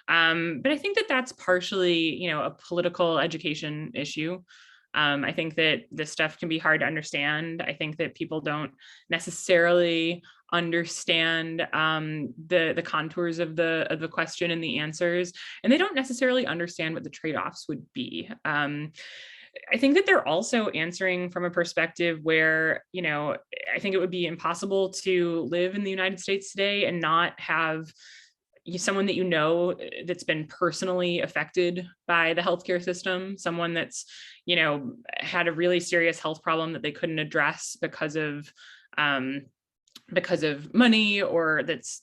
But I think that that's partially, a political education issue. I think that this stuff can be hard to understand. I think that people don't necessarily understand the contours of the question and the answers, and they don't necessarily understand what the trade-offs would be. I think that they're also answering from a perspective where, I think it would be impossible to live in the United States today and not have someone that that's been personally affected by the healthcare system, someone that's, had a really serious health problem that they couldn't address because of money, or that's,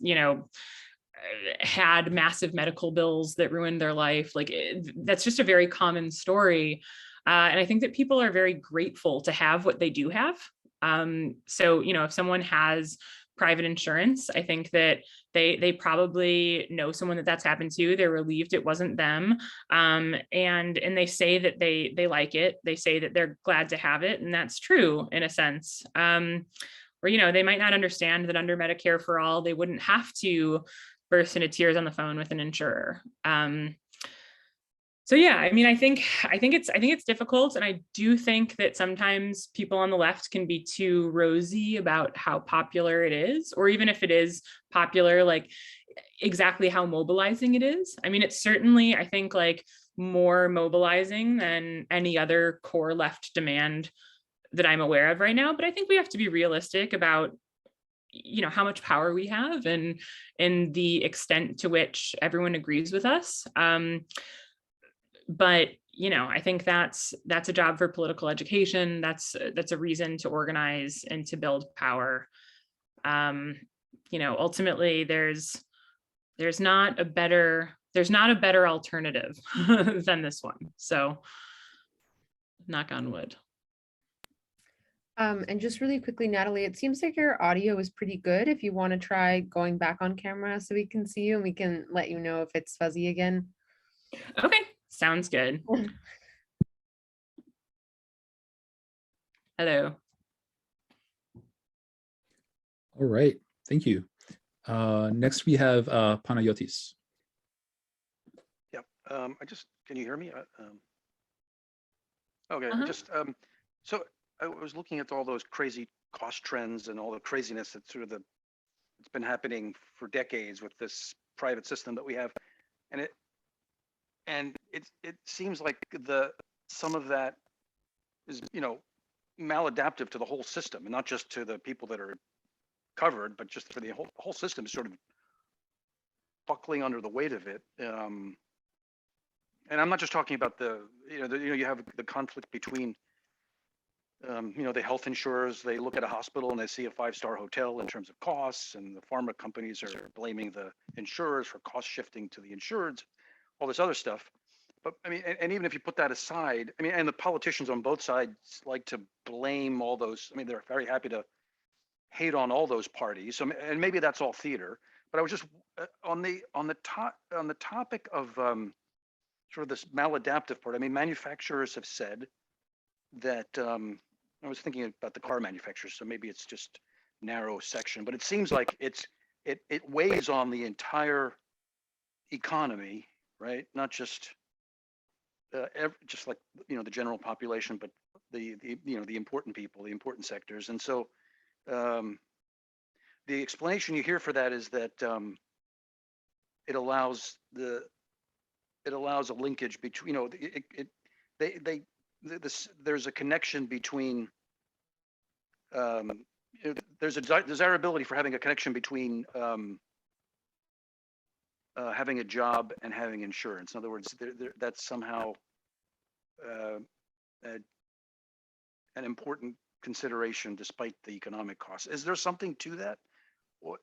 had massive medical bills that ruined their life. That's just a very common story. And I think that people are very grateful to have what they do have. So, if someone has private insurance, I think that they probably know someone that's happened to. They're relieved it wasn't them, and they say that they like it. They say that they're glad to have it, and that's true in a sense. Or they might not understand that under Medicare for All, they wouldn't have to burst into tears on the phone with an insurer. So yeah, I mean, I think it's difficult, and I do think that sometimes people on the left can be too rosy about how popular it is, or even if it is popular, like exactly how mobilizing it is. I mean, it's certainly, I think, like more mobilizing than any other core left demand that I'm aware of right now. But I think we have to be realistic about how much power we have and the extent to which everyone agrees with us. But I think that's a job for political education. That's a reason to organize and to build power. Ultimately, there's not a better alternative than this one. So, knock on wood. And just really quickly, Natalie, it seems like your audio is pretty good. If you want to try going back on camera so we can see you, and we can let you know if it's fuzzy again. Okay. Sounds good. Hello. All right, thank you. Next we have Panayotis. Yep. Can you hear me? Okay. So I was looking at all those crazy cost trends and all the craziness that's it's been happening for decades with this private system that we have, and it seems like some of that is maladaptive to the whole system, and not just to the people that are covered, but just for the whole system is sort of buckling under the weight of it. And I'm not just talking about you have the conflict between the health insurers. They look at a hospital and they see a 5-star hotel in terms of costs, and the pharma companies are blaming the insurers for cost shifting to the insureds, all this other stuff. But I mean, and even if you put that aside, I mean, and the politicians on both sides like to blame all those. I mean, they're very happy to hate on all those parties. So, and maybe that's all theater. But I was just on the topic of sort of this maladaptive part. I mean, manufacturers have said that I was thinking about the car manufacturers, so maybe it's just narrow section, but it seems like it weighs on the entire economy, right? Not just just like, you know, the general population, but the you know, the important people, the important sectors. And so the explanation you hear for that is that it allows a linkage between, you know, there's a connection between there's a desirability for having a connection between having a job and having insurance. In other words, that's somehow an important consideration despite the economic costs. Is there something to that?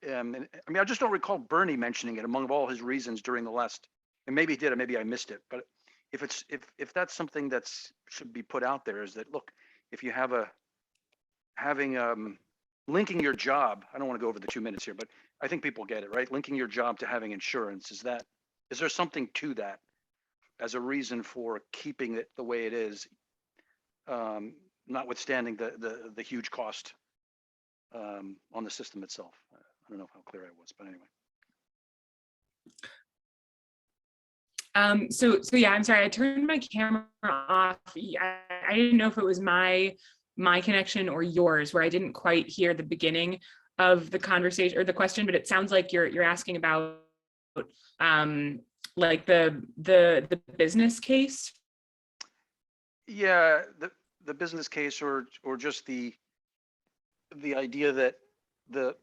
I mean, I just don't recall Bernie mentioning it among all his reasons during the last, and maybe he did, and maybe I missed it. But if that's something that's should be put out there, is that, look, if you have linking your job, I don't want to go over the 2 minutes here, but I think people get it, right? Linking your job to having insurance, is there something to that as a reason for keeping it the way it is, notwithstanding the huge cost on the system itself? I don't know how clear I was, but anyway. So yeah, I'm sorry, I turned my camera off. I didn't know if it was my connection or yours, where I didn't quite hear the beginning of the conversation or the question, but it sounds like you're asking about like the business case. Yeah, the business case, or just the idea that the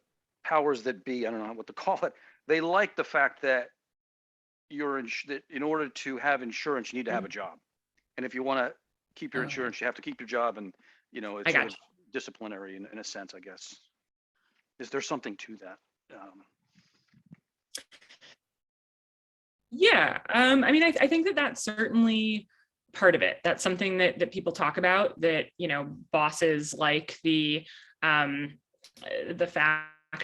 powers that be, I don't know what to call it, they like the fact that that in order to have insurance, you need to have a job. And if you want to keep your insurance, you have to keep your job. And, you know, it's sort of disciplinary in a sense, I guess. Is there something to that? Yeah, I mean, I think that that's certainly part of it. That's something that people talk about, that, you know, bosses like the fact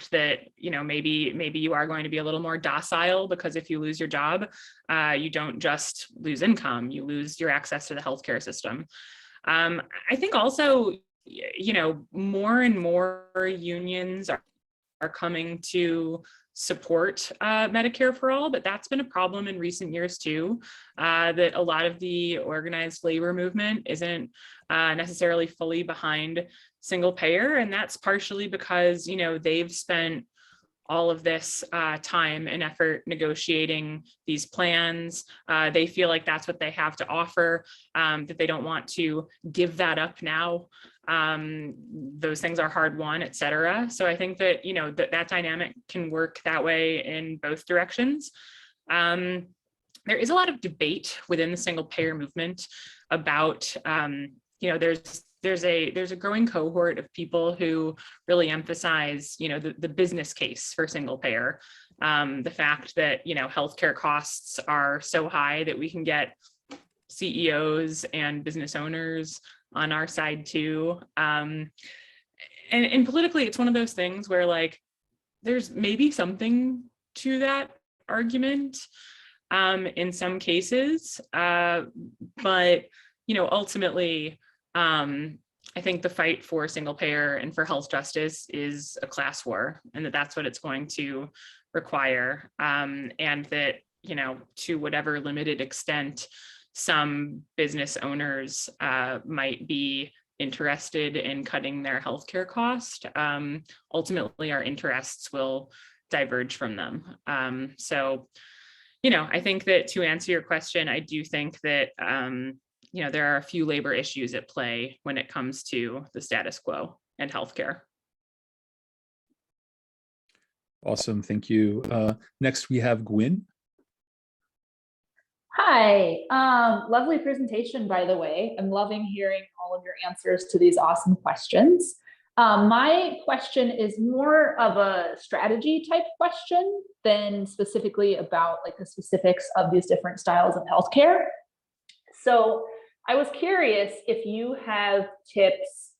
that, you know, maybe you are going to be a little more docile, because if you lose your job, you don't just lose income, you lose your access to the healthcare system. I think also, you know, more and more unions are coming to support Medicare for All, but that's been a problem in recent years too, that a lot of the organized labor movement isn't necessarily fully behind single payer. And that's partially because, you know, they've spent all of this time and effort negotiating these plans. They feel like that's what they have to offer, that they don't want to give that up now. Those things are hard won, et cetera. So I think that, you know, that dynamic can work that way in both directions. There is a lot of debate within the single payer movement about, you know, there's a growing cohort of people who really emphasize, you know, the business case for single payer, the fact that, you know, healthcare costs are so high that we can get CEOs and business owners on our side too. And politically, it's one of those things where, like, there's maybe something to that argument in some cases, but, you know, ultimately, I think the fight for single payer and for health justice is a class war, and that's what it's going to require. And that, you know, to whatever limited extent some business owners might be interested in cutting their healthcare cost, ultimately our interests will diverge from them. So, you know, I think that to answer your question, I do think that, you know, there are a few labor issues at play when it comes to the status quo and healthcare. Awesome, thank you. Next we have Gwyn. Hi, lovely presentation, by the way. I'm loving hearing all of your answers to these awesome questions. My question is more of a strategy type question than specifically about like the specifics of these different styles of healthcare. So I was curious if you have tips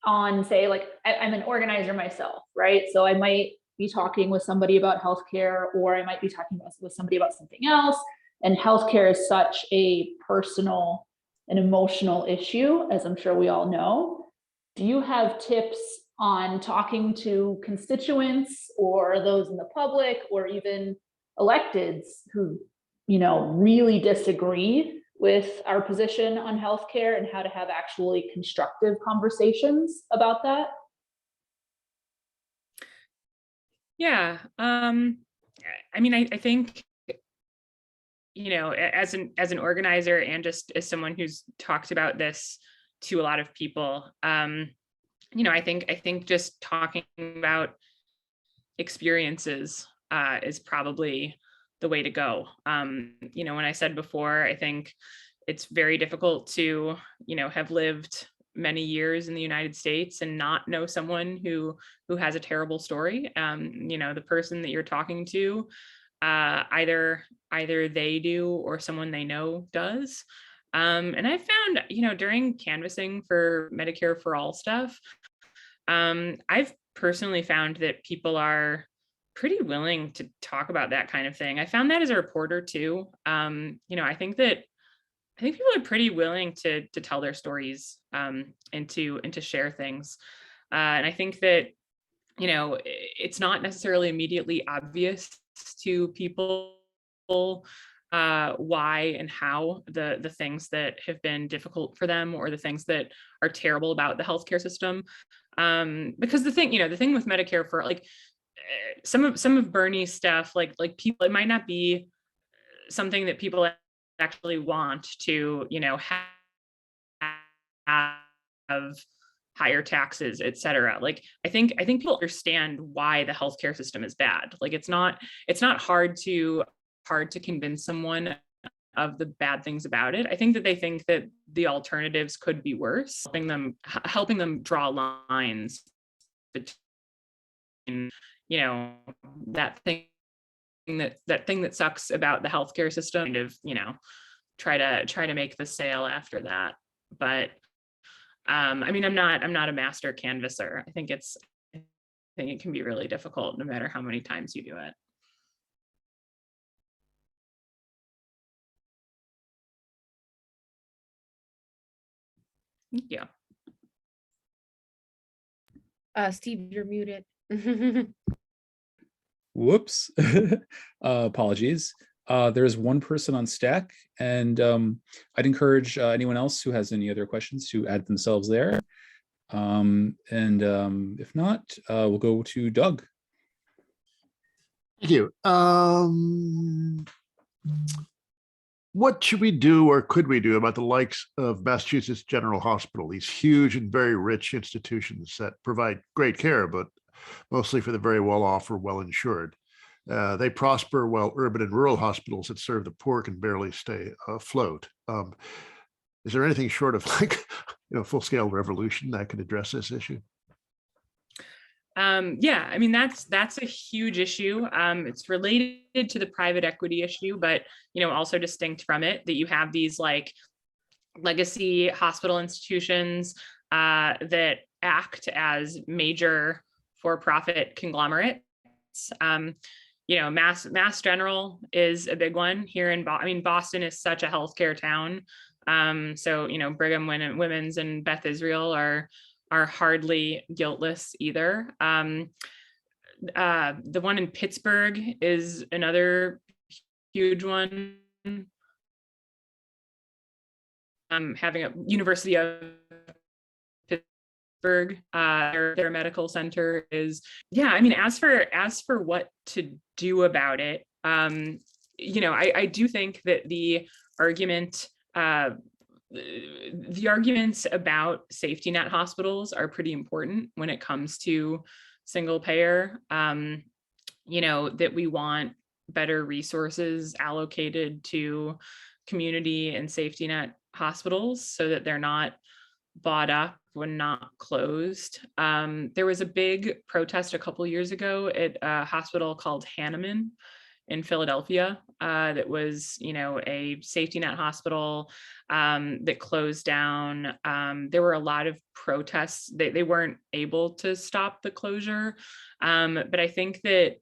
on, say, like I'm an organizer myself, right? So I might be talking with somebody about healthcare, or I might be talking with somebody about something else. And healthcare is such a personal an emotional issue, as I'm sure we all know. Do you have tips on talking to constituents or those in the public or even electeds who, you know, really disagree with our position on healthcare and how to have actually constructive conversations about that? Yeah, I mean, I think, you know, as an organizer and just as someone who's talked about this to a lot of people, you know, I think just talking about experiences is probably the way to go. You know, when I said before, I think it's very difficult to, you know, have lived many years in the United States and not know someone who has a terrible story. You know, the person that you're talking to, either they do or someone they know does. And I found, you know, during canvassing for Medicare for All stuff, I've personally found that people are pretty willing to talk about that kind of thing. I found that as a reporter too. You know, I think people are pretty willing to tell their stories and to share things. And I think that, you know, it's not necessarily immediately obvious to people why and how the things that have been difficult for them or the things that are terrible about the healthcare system. Because the thing with Medicare for, like, some of Bernie's stuff, like people, it might not be something that people actually want to, you know, have higher taxes, et cetera. Like, I think people understand why the healthcare system is bad. Like, it's not hard to convince someone of the bad things about it. I think that they think that the alternatives could be worse, helping them draw lines between, you know, that thing that sucks about the healthcare system, kind of, you know, try to make the sale after that. But I mean, I'm not a master canvasser. I think it can be really difficult no matter how many times you do it. Yeah. Steve, you're muted. Whoops. Apologies. There's one person on Stack, and I'd encourage anyone else who has any other questions to add themselves there. If not, we'll go to Doug. Thank you. What should we do, or could we do, about the likes of Massachusetts General Hospital, these huge and very rich institutions that provide great care, but mostly for the very well-off or well-insured? They prosper while urban and rural hospitals that serve the poor can barely stay afloat. Is there anything short of, like, you know, full-scale revolution that could address this issue? Yeah, I mean, that's a huge issue. It's related to the private equity issue, but, you know, also distinct from it, that you have these, like, legacy hospital institutions that act as major for-profit conglomerates. You know, Mass General is a big one here in Boston. I mean, Boston is such a healthcare town. So, you know, Brigham Women's and Beth Israel are hardly guiltless either. The one in Pittsburgh is another huge one. Having a University of Pittsburgh, their medical center is, yeah. I mean, as for what to do about it, you know, I do think that the arguments about safety net hospitals are pretty important when it comes to single payer. You know, that we want better resources allocated to community and safety net hospitals so that they're not bought up when not closed. There was a big protest a couple years ago at a hospital called Hahnemann in Philadelphia that was, you know, a safety net hospital that closed down. There were a lot of protests. They weren't able to stop the closure, but I think that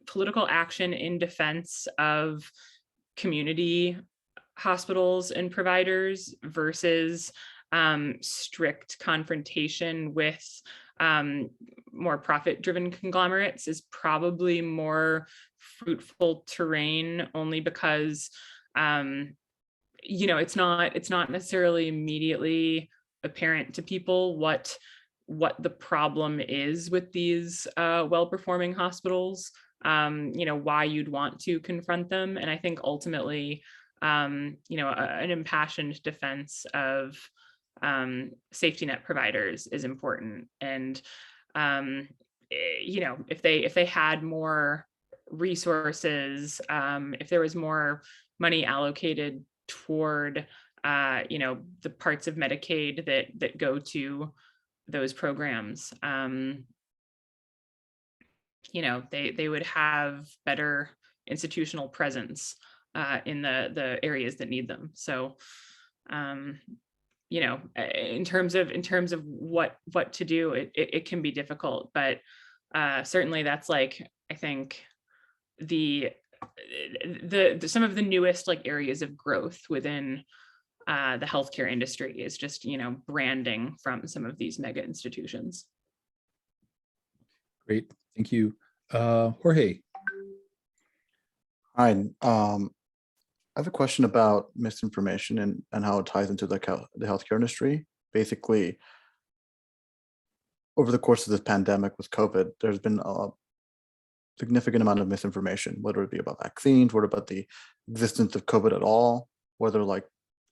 political action in defense of community hospitals and providers versus strict confrontation with more profit-driven conglomerates is probably more fruitful terrain, only because it's not necessarily immediately apparent to people what the problem is with these well-performing hospitals, why you'd want to confront them. And I think ultimately, an impassioned defense of safety net providers is important. And if they had more resources, if there was more money allocated toward the parts of Medicaid that go to those programs, they would have better institutional presence in the areas that need them. So in terms of what to do, it can be difficult, but certainly that's like, I think the some of the newest like areas of growth within the healthcare industry is just branding from some of these mega institutions. Great, thank you. Jorge. Hi, I have a question about misinformation and how it ties into the healthcare industry. Basically, over the course of this pandemic with COVID, there's been a significant amount of misinformation, whether it be about vaccines, whether about the existence of COVID at all, whether like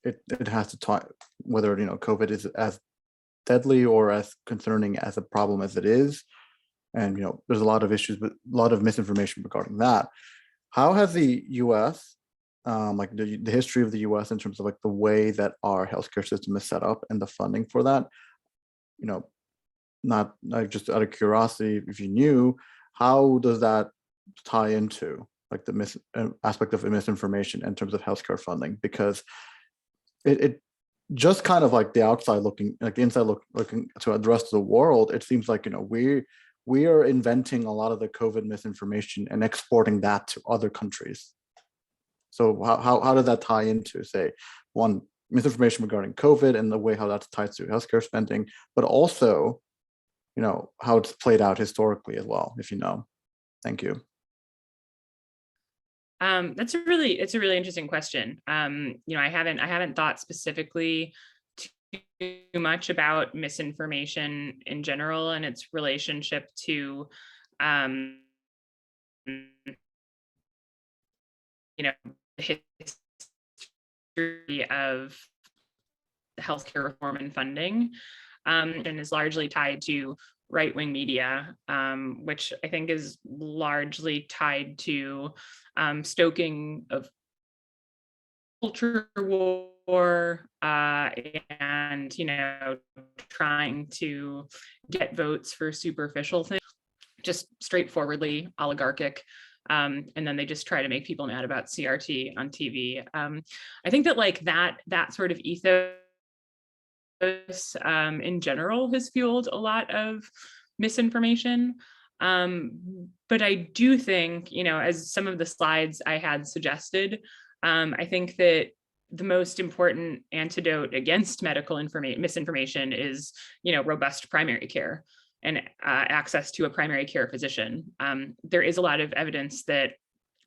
it has to talk, whether COVID is as deadly or as concerning as a problem as it is. And there's a lot of issues, but a lot of misinformation regarding that. How has the U.S. Like the history of the U.S. in terms of like the way that our healthcare system is set up and the funding for that, not just out of curiosity, if you knew, how does that tie into like the aspect of misinformation in terms of healthcare funding? Because it just kind of like the outside looking, like the inside looking to the rest of the world, it seems like we are inventing a lot of the COVID misinformation and exporting that to other countries. So how does that tie into, say, one, misinformation regarding COVID and the way how that's tied to healthcare spending, but also, how it's played out historically as well, if you know. Thank you. It's a really interesting question. I haven't thought specifically too much about misinformation in general and its relationship to the history of healthcare reform and funding, and is largely tied to right-wing media, which I think is largely tied to stoking of culture war and trying to get votes for superficial things, just straightforwardly oligarchic. And then they just try to make people mad about CRT on TV. I think that like that sort of ethos in general has fueled a lot of misinformation. But I do think, as some of the slides I had suggested, I think that the most important antidote against medical misinformation is, robust primary care and access to a primary care physician. There is a lot of evidence that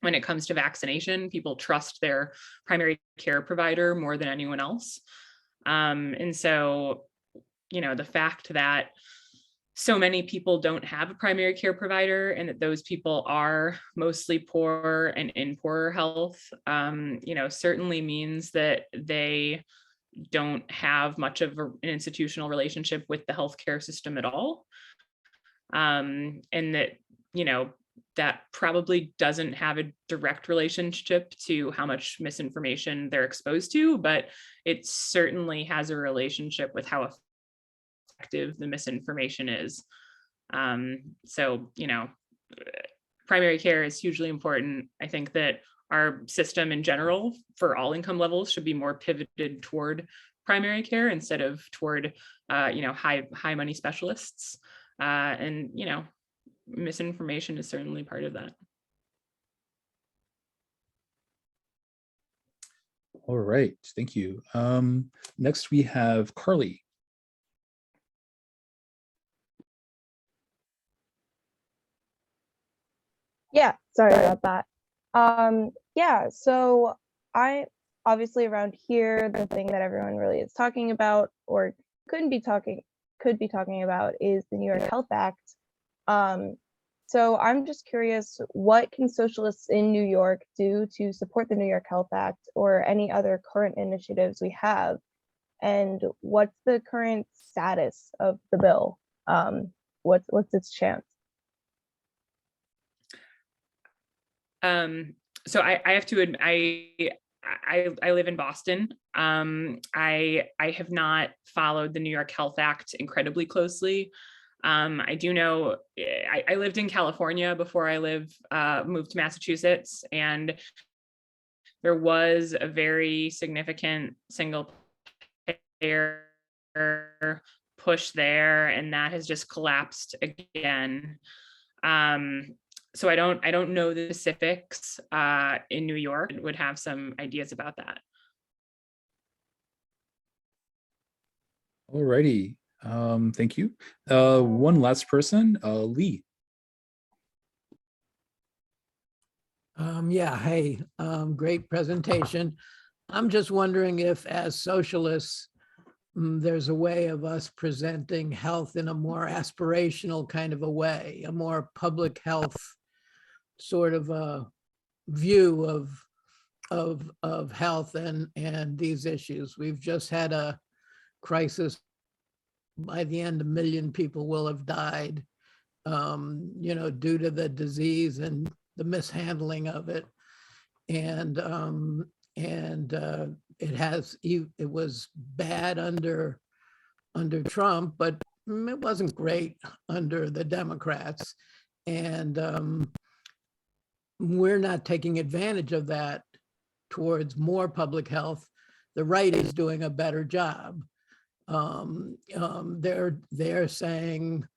when it comes to vaccination, people trust their primary care provider more than anyone else. And so, the fact that so many people don't have a primary care provider and that those people are mostly poor and in poorer health, certainly means that they don't have much of an institutional relationship with the healthcare system at all. And that, that probably doesn't have a direct relationship to how much misinformation they're exposed to, but it certainly has a relationship with how effective the misinformation is. So, primary care is hugely important. I think that our system in general for all income levels should be more pivoted toward primary care instead of toward, high money specialists. And, misinformation is certainly part of that. All right, thank you. Next we have Carly. Yeah, sorry about that. Yeah, so I obviously around here, the thing that everyone really is talking about or could be talking about is the New York Health Act. So I'm just curious, what can socialists in New York do to support the New York Health Act or any other current initiatives we have? And what's the current status of the bill? What's its chance? So I have to admit, I live in Boston. I have not followed the New York Health Act incredibly closely. I do know I lived in California before I moved to Massachusetts, and there was a very significant single payer push there, and that has just collapsed again. So I don't know the specifics in New York. Would have some ideas about that. All righty, thank you. One last person, Lee. Yeah, hey, great presentation. I'm just wondering if as socialists, there's a way of us presenting health in a more aspirational kind of a way, a more public health sort of a view of health and these issues. We've just had a crisis. By the end, 1 million people will have died, due to the disease and the mishandling of it. And it was bad under Trump, but it wasn't great under the Democrats. And we're not taking advantage of that towards more public health. The right is doing a better job. They're saying,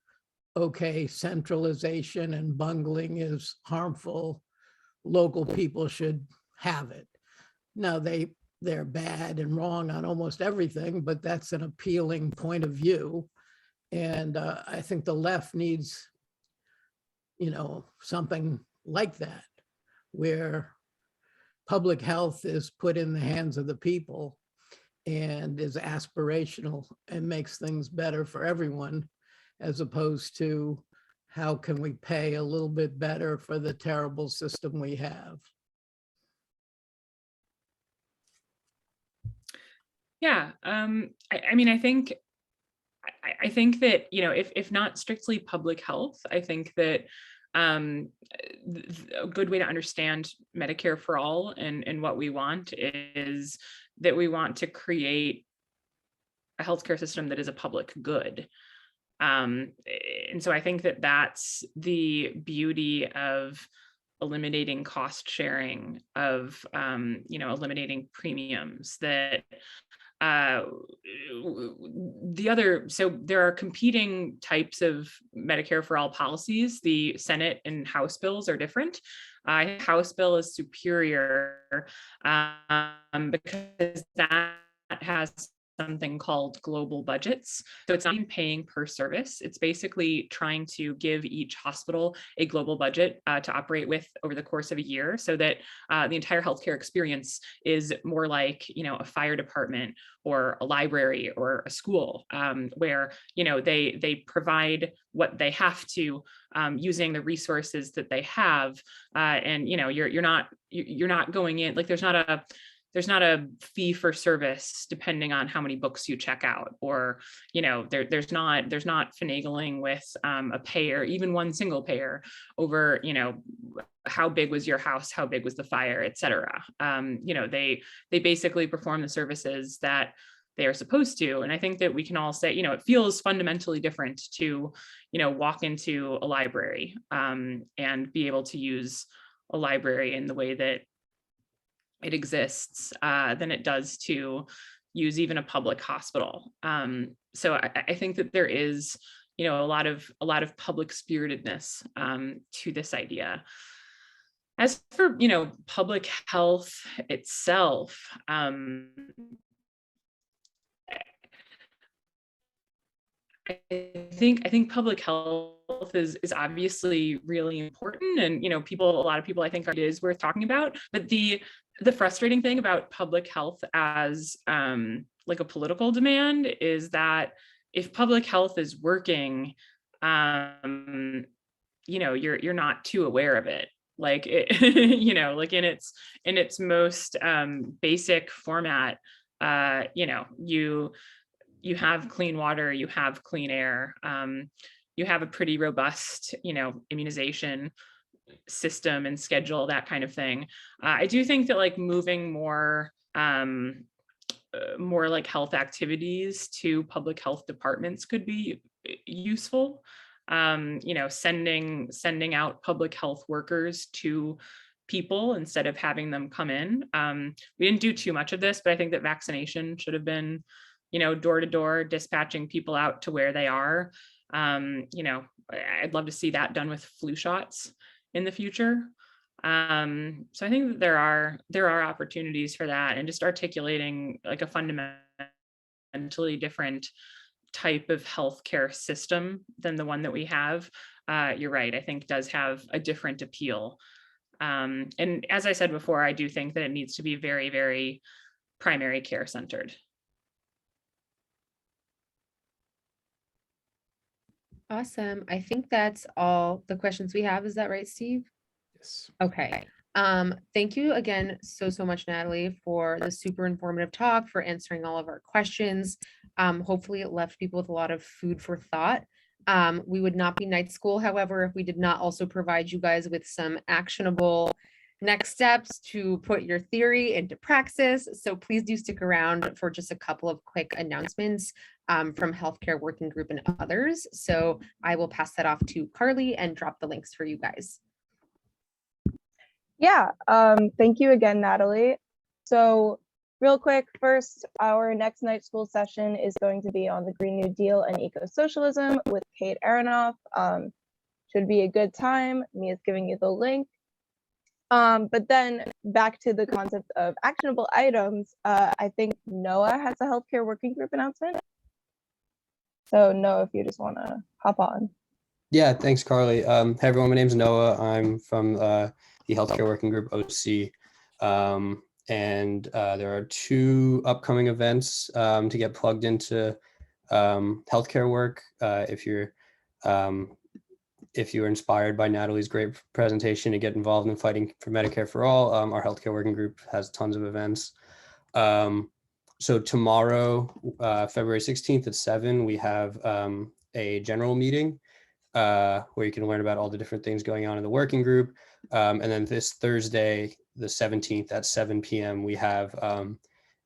okay, centralization and bungling is harmful. Local people should have it. Now they're bad and wrong on almost everything, but that's an appealing point of view. And I think the left needs, something like that, where public health is put in the hands of the people and is aspirational and makes things better for everyone, as opposed to how can we pay a little bit better for the terrible system we have. Yeah, I mean, I think that, if not strictly public health, I think that a good way to understand Medicare for All and what we want is that we want to create a healthcare system that is a public good. And so I think that that's the beauty of eliminating cost sharing, of eliminating premiums, that so there are competing types of Medicare for All policies. The Senate and House bills are different. House bill is superior because that has something called global budgets. So it's not even paying per service. It's basically trying to give each hospital a global budget to operate with over the course of a year, so that the entire healthcare experience is more like, a fire department or a library or a school, where, they provide what they have to using the resources that they have. And, you're not going in, like, there's not a fee for service depending on how many books you check out, or, there's not finagling with a payer, even one single payer, over, how big was your house, how big was the fire, et cetera. They basically perform the services that they are supposed to. And I think that we can all say, it feels fundamentally different to, walk into a library and be able to use a library in the way that it exists than it does to use even a public hospital. So I think that there is, a lot of public spiritedness to this idea. As for, public health itself, I think public health is obviously really important, and a lot of people I think it is worth talking about. But the frustrating thing about public health as like a political demand is that if public health is working, you're not too aware of it. Like like in its most basic format, you have clean water, you have clean air, you have a pretty robust, immunization system and schedule, that kind of thing. I do think that like moving more like health activities to public health departments could be useful. Sending out public health workers to people instead of having them come in. We didn't do too much of this, but I think that vaccination should have been, door to door, dispatching people out to where they are. I'd love to see that done with flu shots in the future. So I think that there are opportunities for that, and just articulating like a fundamentally different type of healthcare system than the one that we have. You're right, I think does have a different appeal. And as I said before, I do think that it needs to be very, very primary care centered. Awesome. I think that's all the questions we have. Is that right, Steve? Yes. Okay. Thank you again so much, Natalie, for the super informative talk, for answering all of our questions. Hopefully it left people with a lot of food for thought. We would not be night school, however, if we did not also provide you guys with some actionable next steps to put your theory into praxis. So please do stick around for just a couple of quick announcements from Healthcare Working Group and others. So I will pass that off to Carly and drop the links for you guys. Yeah, thank you again, Natalie. So real quick, first, our next night school session is going to be on the Green New Deal and eco-socialism with Kate Aronoff. Should be a good time. Mia's giving you the link. But then back to the concept of actionable items, I think Noah has a healthcare working group announcement. So Noah, if you just want to hop on. Yeah, thanks, Carly. Hey everyone, my name's Noah. I'm from the Healthcare Working Group OC. And there are 2 upcoming events to get plugged into healthcare work. If you're inspired by Natalie's great presentation to get involved in fighting for Medicare for All, our Healthcare Working Group has tons of events. So tomorrow, February 16th at 7, we have a general meeting where you can learn about all the different things going on in the working group. And then this Thursday, the 17th at 7 p.m., we have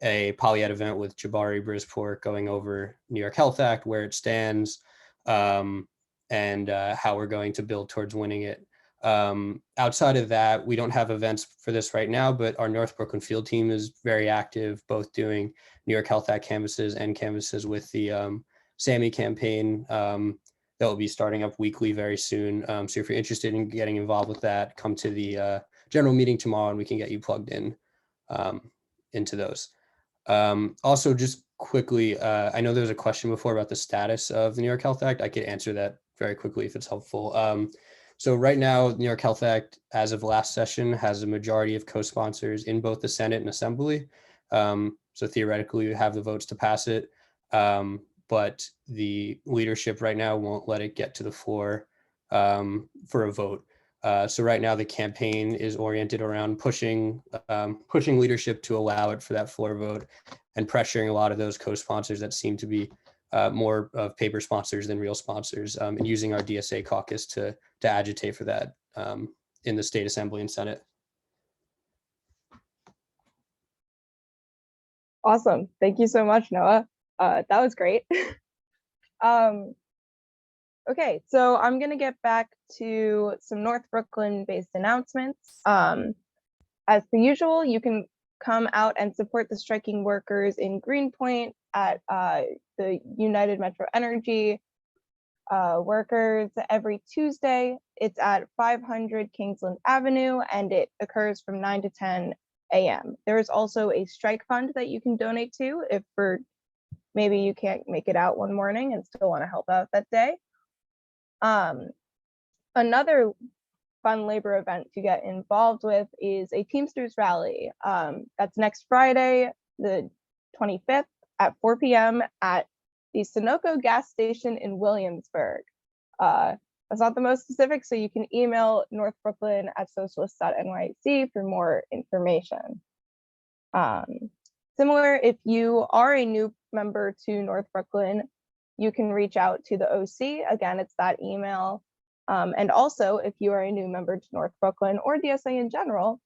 a polyed event with Jabari Brisport going over New York Health Act, where it stands, and how we're going to build towards winning it. Outside of that, we don't have events for this right now, but our North Brooklyn field team is very active, both doing New York Health Act canvases and canvases with the SAMI campaign that will be starting up weekly very soon. So if you're interested in getting involved with that, come to the general meeting tomorrow and we can get you plugged in into those. Also, just quickly, I know there was a question before about the status of the New York Health Act. I could answer that very quickly if it's helpful. So right now, the New York Health Act, as of last session, has a majority of co-sponsors in both the Senate and Assembly. So theoretically, we have the votes to pass it. But the leadership right now won't let it get to the floor for a vote. So right now the campaign is oriented around pushing leadership to allow it for that floor vote, and pressuring a lot of those co-sponsors that seem to be more of paper sponsors than real sponsors, and using our DSA caucus to agitate for that in the state assembly and Senate. Awesome. Thank you so much, Noah. That was great. Okay, so I'm going to get back to some North Brooklyn based announcements. As per usual, you can come out and support the striking workers in Greenpoint at the United Metro Energy workers every Tuesday. It's at 500 Kingsland Avenue, and it occurs from 9 to 10 a.m. There is also a strike fund that you can donate to if for maybe you can't make it out one morning and still want to help out that day. Another fun labor event to get involved with is a Teamsters Rally. That's next Friday, the 25th at 4 p.m. at the Sunoco gas station in Williamsburg. That's not the most specific, so you can email northbrooklyn@socialists.nyc for more information. Similar, if you are a new member to North Brooklyn, you can reach out to the OC. Again, it's that email. And also, if you are a new member to North Brooklyn or DSA in general,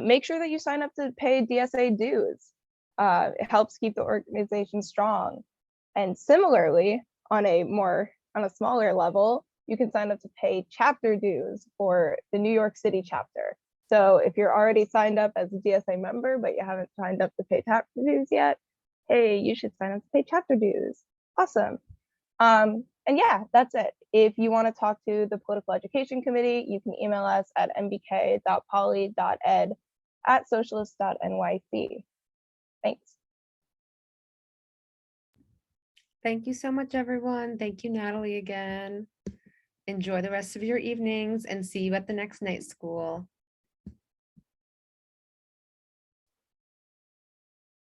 make sure that you sign up to pay DSA dues. It helps keep the organization strong. And similarly, on a smaller level, you can sign up to pay chapter dues for the New York City chapter. So if you're already signed up as a DSA member, but you haven't signed up to pay chapter dues yet, hey, you should sign up to pay chapter dues. Awesome. And yeah, that's it. If you want to talk to the Political Education Committee, you can email us at mbk.poly.ed@socialists.nyc. Thanks. Thank you so much, everyone. Thank you, Natalie, again. Enjoy the rest of your evenings and see you at the next night school.